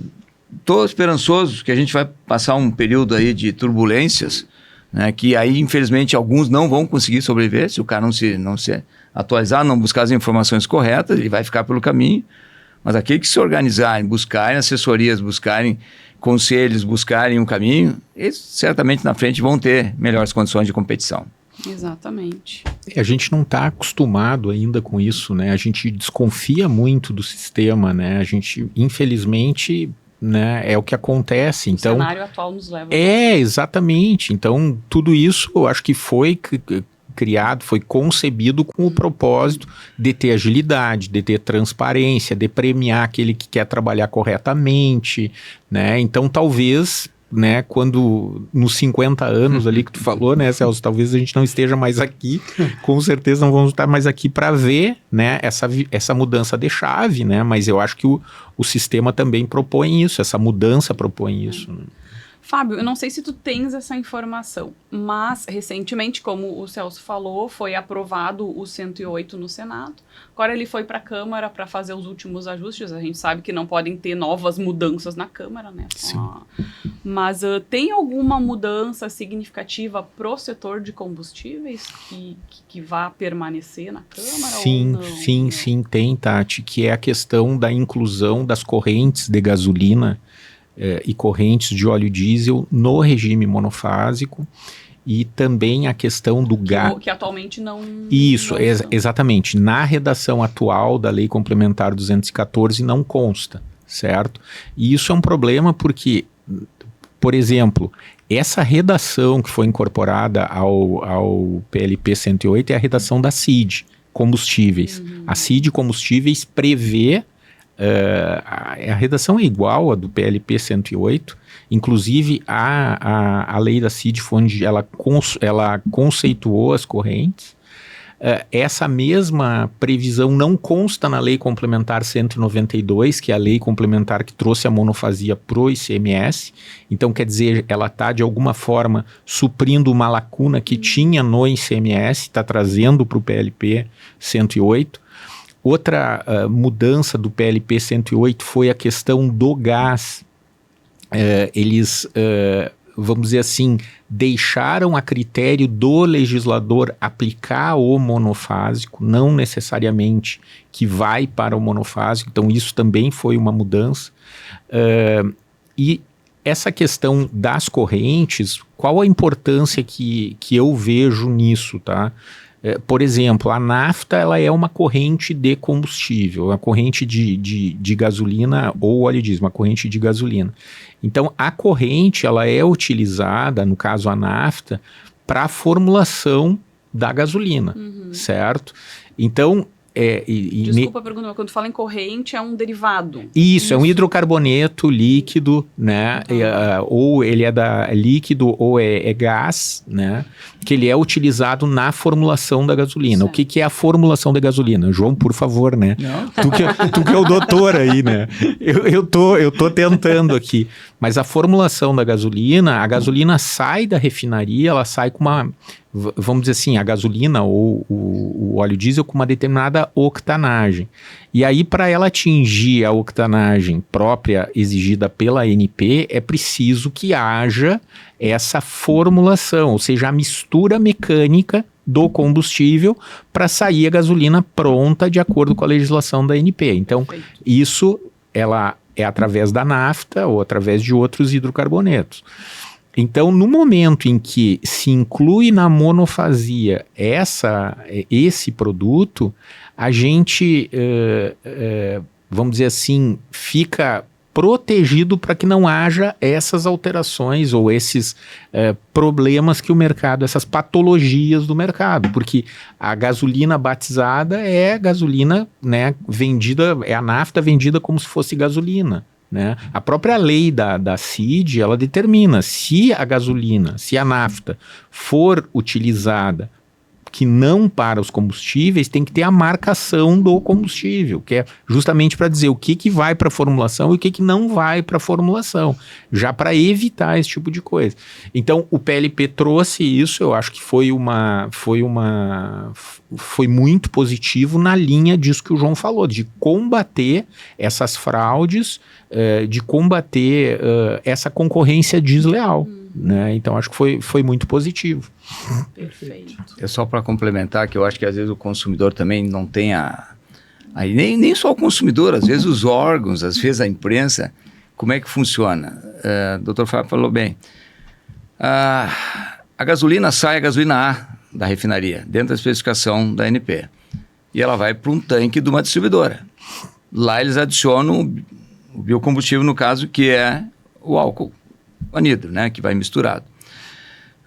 estou esperançoso que a gente vai passar um período aí de turbulências, né, que aí, infelizmente, alguns não vão conseguir sobreviver, se o cara não se atualizar, não buscar as informações corretas, ele vai ficar pelo caminho. Mas aqueles que se organizarem, buscarem assessorias, buscarem conselhos, buscarem um caminho, eles certamente na frente vão ter melhores condições de competição. Exatamente. A gente não está acostumado ainda com isso, né? A gente desconfia muito do sistema, né? A gente, infelizmente, né, é o que acontece. Então, o cenário atual nos leva... Exatamente. Então, tudo isso eu acho que foi criado, foi concebido com o propósito de ter agilidade, de ter transparência, de premiar aquele que quer trabalhar corretamente, né? Então, talvez, né, quando nos 50 anos ali que tu falou, né, Celso, talvez a gente não esteja mais aqui, com certeza não vamos estar mais aqui para ver, né, essa mudança de chave, né? Mas eu acho que o sistema também propõe isso, essa mudança propõe isso, né? Fábio, eu não sei se tu tens essa informação, mas recentemente, como o Celso falou, foi aprovado o 108 no Senado. Agora ele foi para a Câmara para fazer os últimos ajustes. A gente sabe que não podem ter novas mudanças na Câmara, né? Sim. Mas tem alguma mudança significativa pro setor de combustíveis que vá permanecer na Câmara? Sim, ou não? sim, tem, Tati, que é a questão da inclusão das correntes de gasolina e correntes de óleo diesel no regime monofásico, e também a questão do gás. Que atualmente não... Isso, exatamente. Na redação atual da Lei Complementar 214 não consta, certo? E isso é um problema porque, por exemplo, essa redação que foi incorporada ao PLP 108 é a redação da CID, combustíveis. A CID combustíveis prevê... a redação é igual à do PLP 108, inclusive a lei da CID foi onde ela conceituou as correntes. Essa mesma previsão não consta na Lei Complementar 192, que é a lei complementar que trouxe a monofasia pro ICMS. Então, quer dizer, ela está de alguma forma suprindo uma lacuna que tinha no ICMS, está trazendo para o PLP 108. Outra mudança do PLP 108 foi a questão do gás. Eles, vamos dizer assim, deixaram a critério do legislador aplicar o monofásico, não necessariamente que vai para o monofásico. Então isso também foi uma mudança. E essa questão das correntes, qual a importância que eu vejo nisso, tá? Por exemplo, a nafta ela é uma corrente de combustível, uma corrente de gasolina ou óleo diesel, uma corrente de gasolina. Então, a corrente ela é utilizada, no caso a nafta, para a formulação da gasolina, certo? Então... Desculpa a pergunta, mas quando tu fala em corrente, é um derivado. Isso, é um hidrocarboneto líquido, né? Ou ele é líquido ou é gás, né? Que ele é utilizado na formulação da gasolina. Certo. O que é a formulação da gasolina? João, por favor, né? Tu que é o doutor aí, né? Eu tô tentando aqui. Mas a formulação da gasolina, a gasolina sai da refinaria, ela sai com uma... Vamos dizer assim, a gasolina ou o óleo diesel com uma determinada octanagem. E aí, para ela atingir a octanagem própria exigida pela ANP, é preciso que haja essa formulação, ou seja, a mistura mecânica do combustível para sair a gasolina pronta de acordo com a legislação da ANP. Então, isso ela é através da nafta ou através de outros hidrocarbonetos. Então, no momento em que se inclui na monofasia esse produto, a gente, vamos dizer assim, fica protegido para que não haja essas alterações ou esses problemas que o mercado, essas patologias do mercado, porque a gasolina batizada é gasolina, né, vendida, é a nafta vendida como se fosse gasolina. Né? A própria lei da CID, ela determina se a gasolina, se a nafta for utilizada que não para os combustíveis, tem que ter a marcação do combustível, que é justamente para dizer o que vai para a formulação e o que não vai para a formulação, já para evitar esse tipo de coisa. Então, o PLP trouxe isso, eu acho que foi muito positivo na linha disso que o João falou, de combater essas fraudes, de combater essa concorrência desleal. Né? Então acho que foi muito positivo. Perfeito. É só para complementar que eu acho que às vezes o consumidor também não tem nem só o consumidor, às vezes os órgãos, às vezes a imprensa, como é que funciona? O Dr. Fábio falou bem, a gasolina sai, a gasolina A da refinaria, dentro da especificação da ANP, e ela vai para um tanque de uma distribuidora. Lá eles adicionam o biocombustível, no caso, que é o álcool anidro, né, que vai misturado.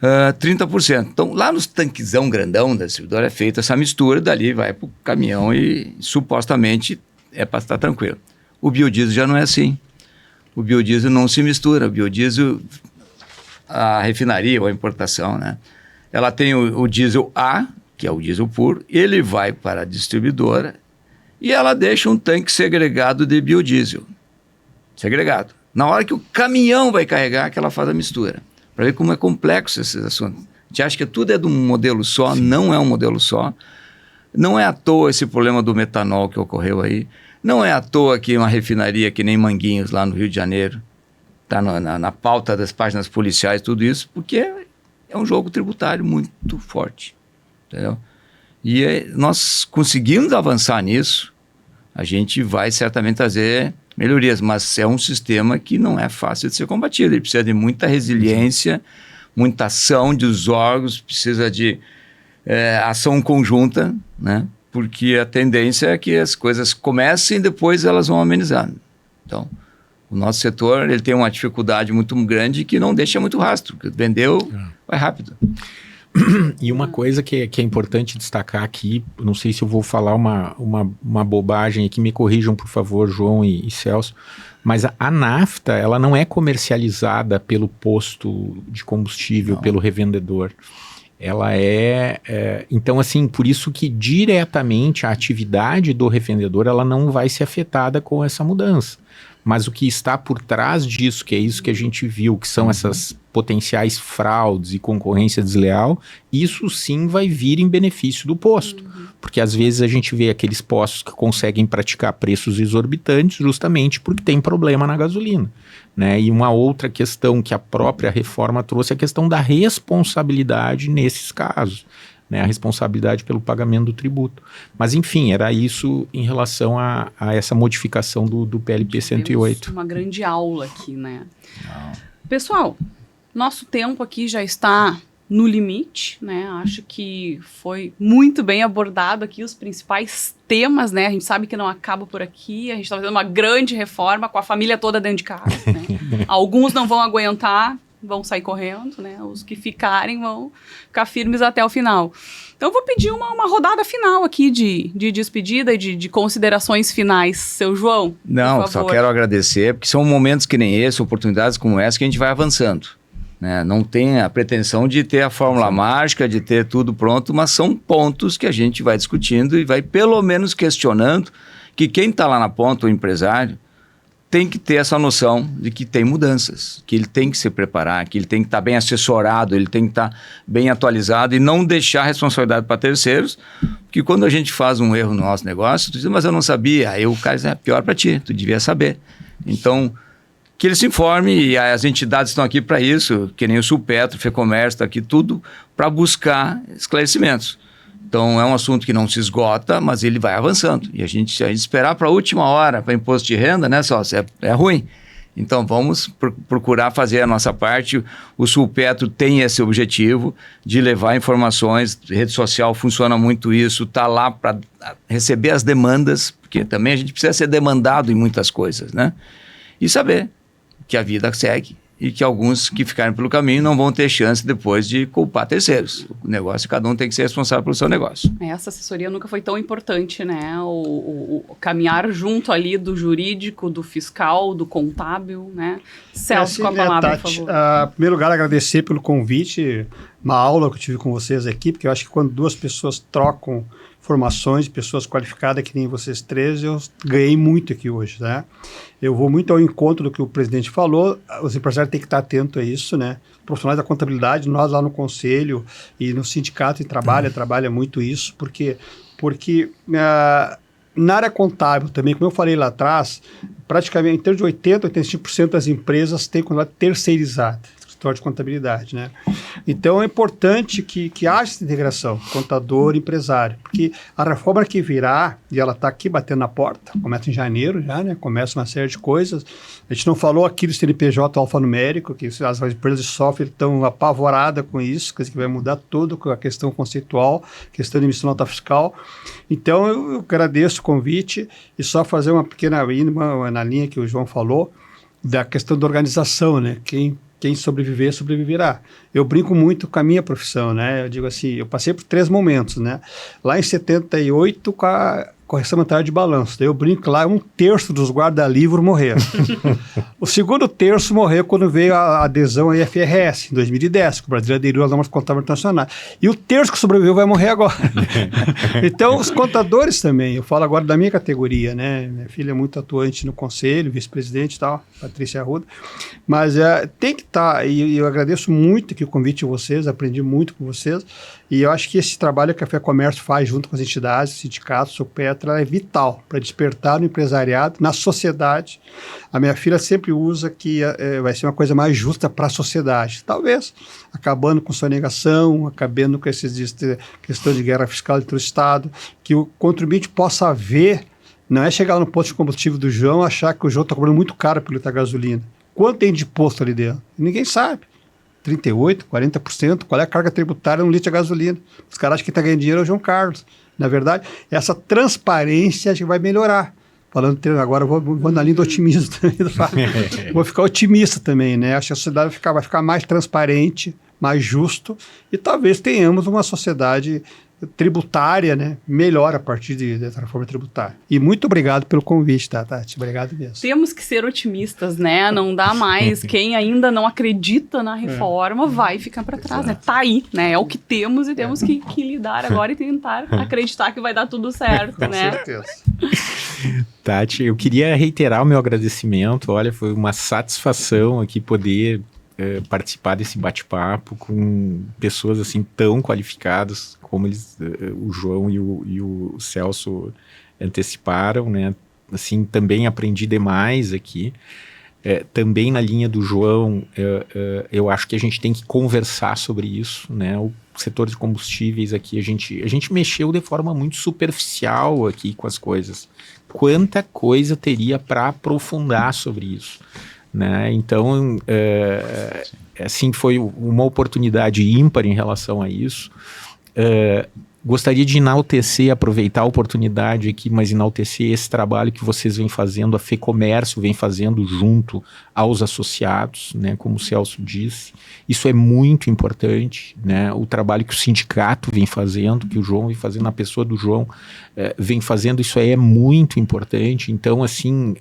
30%. Então, lá nos tanquezão grandão da distribuidora é feita essa mistura, dali vai para o caminhão e supostamente é para estar tranquilo. O biodiesel já não é assim. O biodiesel não se mistura. O biodiesel, a refinaria ou a importação, né, ela tem o diesel A, que é o diesel puro, ele vai para a distribuidora e ela deixa um tanque segregado de biodiesel. Segregado. Na hora que o caminhão vai carregar, que ela faz a mistura. Para ver como é complexo esses assuntos. A gente acha que tudo é de um modelo só, não é um modelo só. Não é à toa esse problema do metanol que ocorreu aí. Não é à toa que uma refinaria que nem Manguinhos, lá no Rio de Janeiro, está na pauta das páginas policiais, tudo isso, porque é um jogo tributário muito forte. Entendeu? E nós conseguimos avançar nisso, a gente vai certamente trazer melhorias, mas é um sistema que não é fácil de ser combatido. Ele precisa de muita resiliência, muita ação dos órgãos, precisa de ação conjunta, né? Porque a tendência é que as coisas comecem e depois elas vão amenizando. Então, o nosso setor ele tem uma dificuldade muito grande que não deixa muito rastro. Vendeu, vai rápido. E uma coisa que é importante destacar aqui, não sei se eu vou falar uma bobagem aqui, me corrijam por favor, João e Celso, mas a nafta, ela não é comercializada pelo posto de combustível, pelo revendedor. Ela então assim, por isso que diretamente a atividade do revendedor, ela não vai ser afetada com essa mudança. Mas o que está por trás disso, que é isso que a gente viu, que são essas potenciais fraudes e concorrência desleal, isso sim vai vir em benefício do posto. Porque às vezes a gente vê aqueles postos que conseguem praticar preços exorbitantes justamente porque tem problema na gasolina. Né? E uma outra questão que a própria reforma trouxe é a questão da responsabilidade nesses casos. Né, a responsabilidade pelo pagamento do tributo. Mas, enfim, era isso em relação a essa modificação do PLP 108. Temos uma grande aula aqui, né? Pessoal, nosso tempo aqui já está no limite, né? Acho que foi muito bem abordado aqui os principais temas, né? A gente sabe que não acaba por aqui, a gente está fazendo uma grande reforma com a família toda dentro de casa, né? Alguns não vão aguentar, vão sair correndo, né? Os que ficarem vão ficar firmes até o final. Então eu vou pedir uma rodada final aqui de despedida e de considerações finais, seu João. Não, só quero agradecer, porque são momentos que nem esse, oportunidades como essa, que a gente vai avançando. Né? Não tem a pretensão de ter a fórmula mágica, de ter tudo pronto, mas são pontos que a gente vai discutindo e vai pelo menos questionando que quem está lá na ponta, o empresário, tem que ter essa noção de que tem mudanças, que ele tem que se preparar, que ele tem que estar bem assessorado, ele tem que estar bem atualizado e não deixar a responsabilidade para terceiros, porque quando a gente faz um erro no nosso negócio, tu diz, mas eu não sabia, aí o cara diz, pior para ti, tu devia saber. Então, que ele se informe, e as entidades estão aqui para isso, que nem o Sulpetro, o FEComércio, está aqui tudo para buscar esclarecimentos. Então, é um assunto que não se esgota, mas ele vai avançando. E a gente esperar para a última hora, para imposto de renda, né, sócio, é ruim. Então, vamos procurar fazer a nossa parte. O Sulpetro tem esse objetivo de levar informações. Rede social funciona muito isso, está lá para receber as demandas, porque também a gente precisa ser demandado em muitas coisas, né? E saber que a vida segue e que alguns que ficarem pelo caminho não vão ter chance depois de culpar terceiros. O negócio, cada um tem que ser responsável pelo seu negócio. Essa assessoria nunca foi tão importante, né? O caminhar junto ali do jurídico, do fiscal, do contábil, né? Celso, com a palavra, Tati, por favor. Em primeiro lugar, agradecer pelo convite, uma aula que eu tive com vocês aqui, porque eu acho que quando duas pessoas trocam informações, pessoas qualificadas que nem vocês três, eu ganhei muito aqui hoje, né? Eu vou muito ao encontro do que o presidente falou, os empresários têm que estar atentos a isso, né? Profissionais da contabilidade, nós lá no conselho e no sindicato em trabalha muito isso, porque na área contábil também, como eu falei lá atrás, praticamente em torno de 80%, 85% das empresas têm contabilidade terceirizada, escritório de contabilidade, né? Então é importante que haja essa integração, contador, empresário, porque a reforma que virá, e ela está aqui batendo na porta, começa em janeiro já, né? Começa uma série de coisas. A gente não falou aqui do CNPJ alfanumérico, que as empresas de software estão apavoradas com isso, que vai mudar tudo com a questão conceitual, questão de emissão nota fiscal. Então eu agradeço o convite e só fazer uma pequena na linha que o João falou, da questão da organização, né? Quem sobreviver, sobreviverá. Eu brinco muito com a minha profissão, né? Eu digo assim, eu passei por 3 momentos, né? Lá em 78, com a correção monetária de balanço. Daí eu brinco que lá 1/3 dos guarda-livros morreram. O segundo terço morreu quando veio a adesão à IFRS, em 2010, que o Brasil aderiu às normas contábeis internacionais. E o terço que sobreviveu vai morrer agora. Então, os contadores também, eu falo agora da minha categoria, né? Minha filha é muito atuante no conselho, vice-presidente e tal, Patrícia Arruda. Mas tem que estar, e eu agradeço muito aqui o convite de vocês, aprendi muito com vocês, e eu acho que esse trabalho que a FEComércio faz junto com as entidades, sindicatos, Sulpetro, é vital para despertar no empresariado, na sociedade. A minha filha sempre usa que vai ser uma coisa mais justa para a sociedade. Talvez acabando com sonegação, acabando com questão de guerra fiscal entre o Estado, que o contribuinte possa ver, não é chegar no posto de combustível do João e achar que o João está cobrando muito caro pelo litro de gasolina. Quanto tem de imposto ali dentro? Ninguém sabe. 38%, 40%, qual é a carga tributária no litro de gasolina? Os caras acham que está ganhando dinheiro é o João Carlos. Na verdade, essa transparência a gente vai melhorar. Falando agora, vou na linha do otimismo também. Vou ficar otimista também, né? Acho que a sociedade vai ficar mais transparente, mais justo, e talvez tenhamos uma sociedade tributária, né, melhor a partir dessa reforma tributária. E muito obrigado pelo convite, tá, Tati? Obrigado mesmo. Temos que ser otimistas, né? Não dá mais. Quem ainda não acredita na reforma vai ficar para trás, né? Tá aí, né? É o que temos e temos que lidar agora e tentar acreditar que vai dar tudo certo, né? Com certeza. Tati, eu queria reiterar o meu agradecimento. Olha, foi uma satisfação aqui poder participar desse bate-papo com pessoas assim tão qualificadas como o João e o Celso anteciparam, né? Assim, também aprendi demais aqui. Também na linha do João, eu acho que a gente tem que conversar sobre isso, né? O setor de combustíveis aqui, a gente mexeu de forma muito superficial aqui com as coisas. Quanta coisa teria para aprofundar sobre isso, né? Então, assim, foi uma oportunidade ímpar em relação a isso. Gostaria de enaltecer, aproveitar a oportunidade aqui, mas enaltecer esse trabalho que vocês vêm fazendo, a FEComércio vem fazendo junto aos associados, né, como o Celso disse. Isso é muito importante, né, o trabalho que o sindicato vem fazendo, que o João vem fazendo, a pessoa do João vem fazendo, isso aí é muito importante. Então, assim,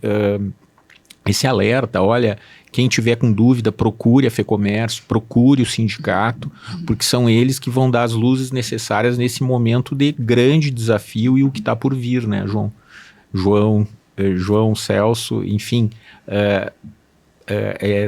esse alerta, olha, quem tiver com dúvida, procure a FEComércio, procure o sindicato, porque são eles que vão dar as luzes necessárias nesse momento de grande desafio e o que está por vir, né, João, Celso, enfim,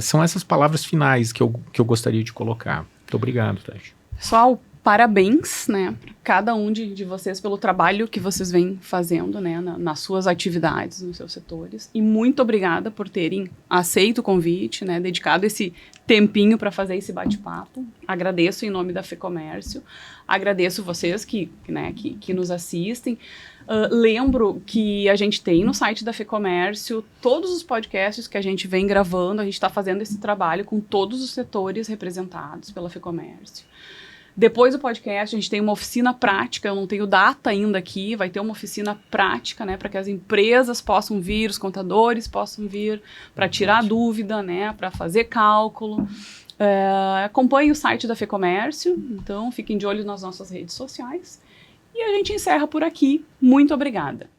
são essas palavras finais que eu gostaria de colocar. Muito obrigado, Tati. Pessoal, parabéns, né, para cada um de vocês pelo trabalho que vocês vêm fazendo, né, nas suas atividades, nos seus setores. E muito obrigada por terem aceito o convite, né, dedicado esse tempinho para fazer esse bate-papo. Agradeço em nome da FEComércio, agradeço vocês que nos assistem. Lembro que a gente tem no site da FEComércio todos os podcasts que a gente vem gravando, a gente está fazendo esse trabalho com todos os setores representados pela FEComércio. Depois do podcast, a gente tem uma oficina prática, eu não tenho data ainda aqui, vai ter uma oficina prática, né, para que as empresas possam vir, os contadores possam vir, para tirar dúvida, né, para fazer cálculo. Acompanhe o site da FEComércio, então fiquem de olho nas nossas redes sociais. E a gente encerra por aqui. Muito obrigada.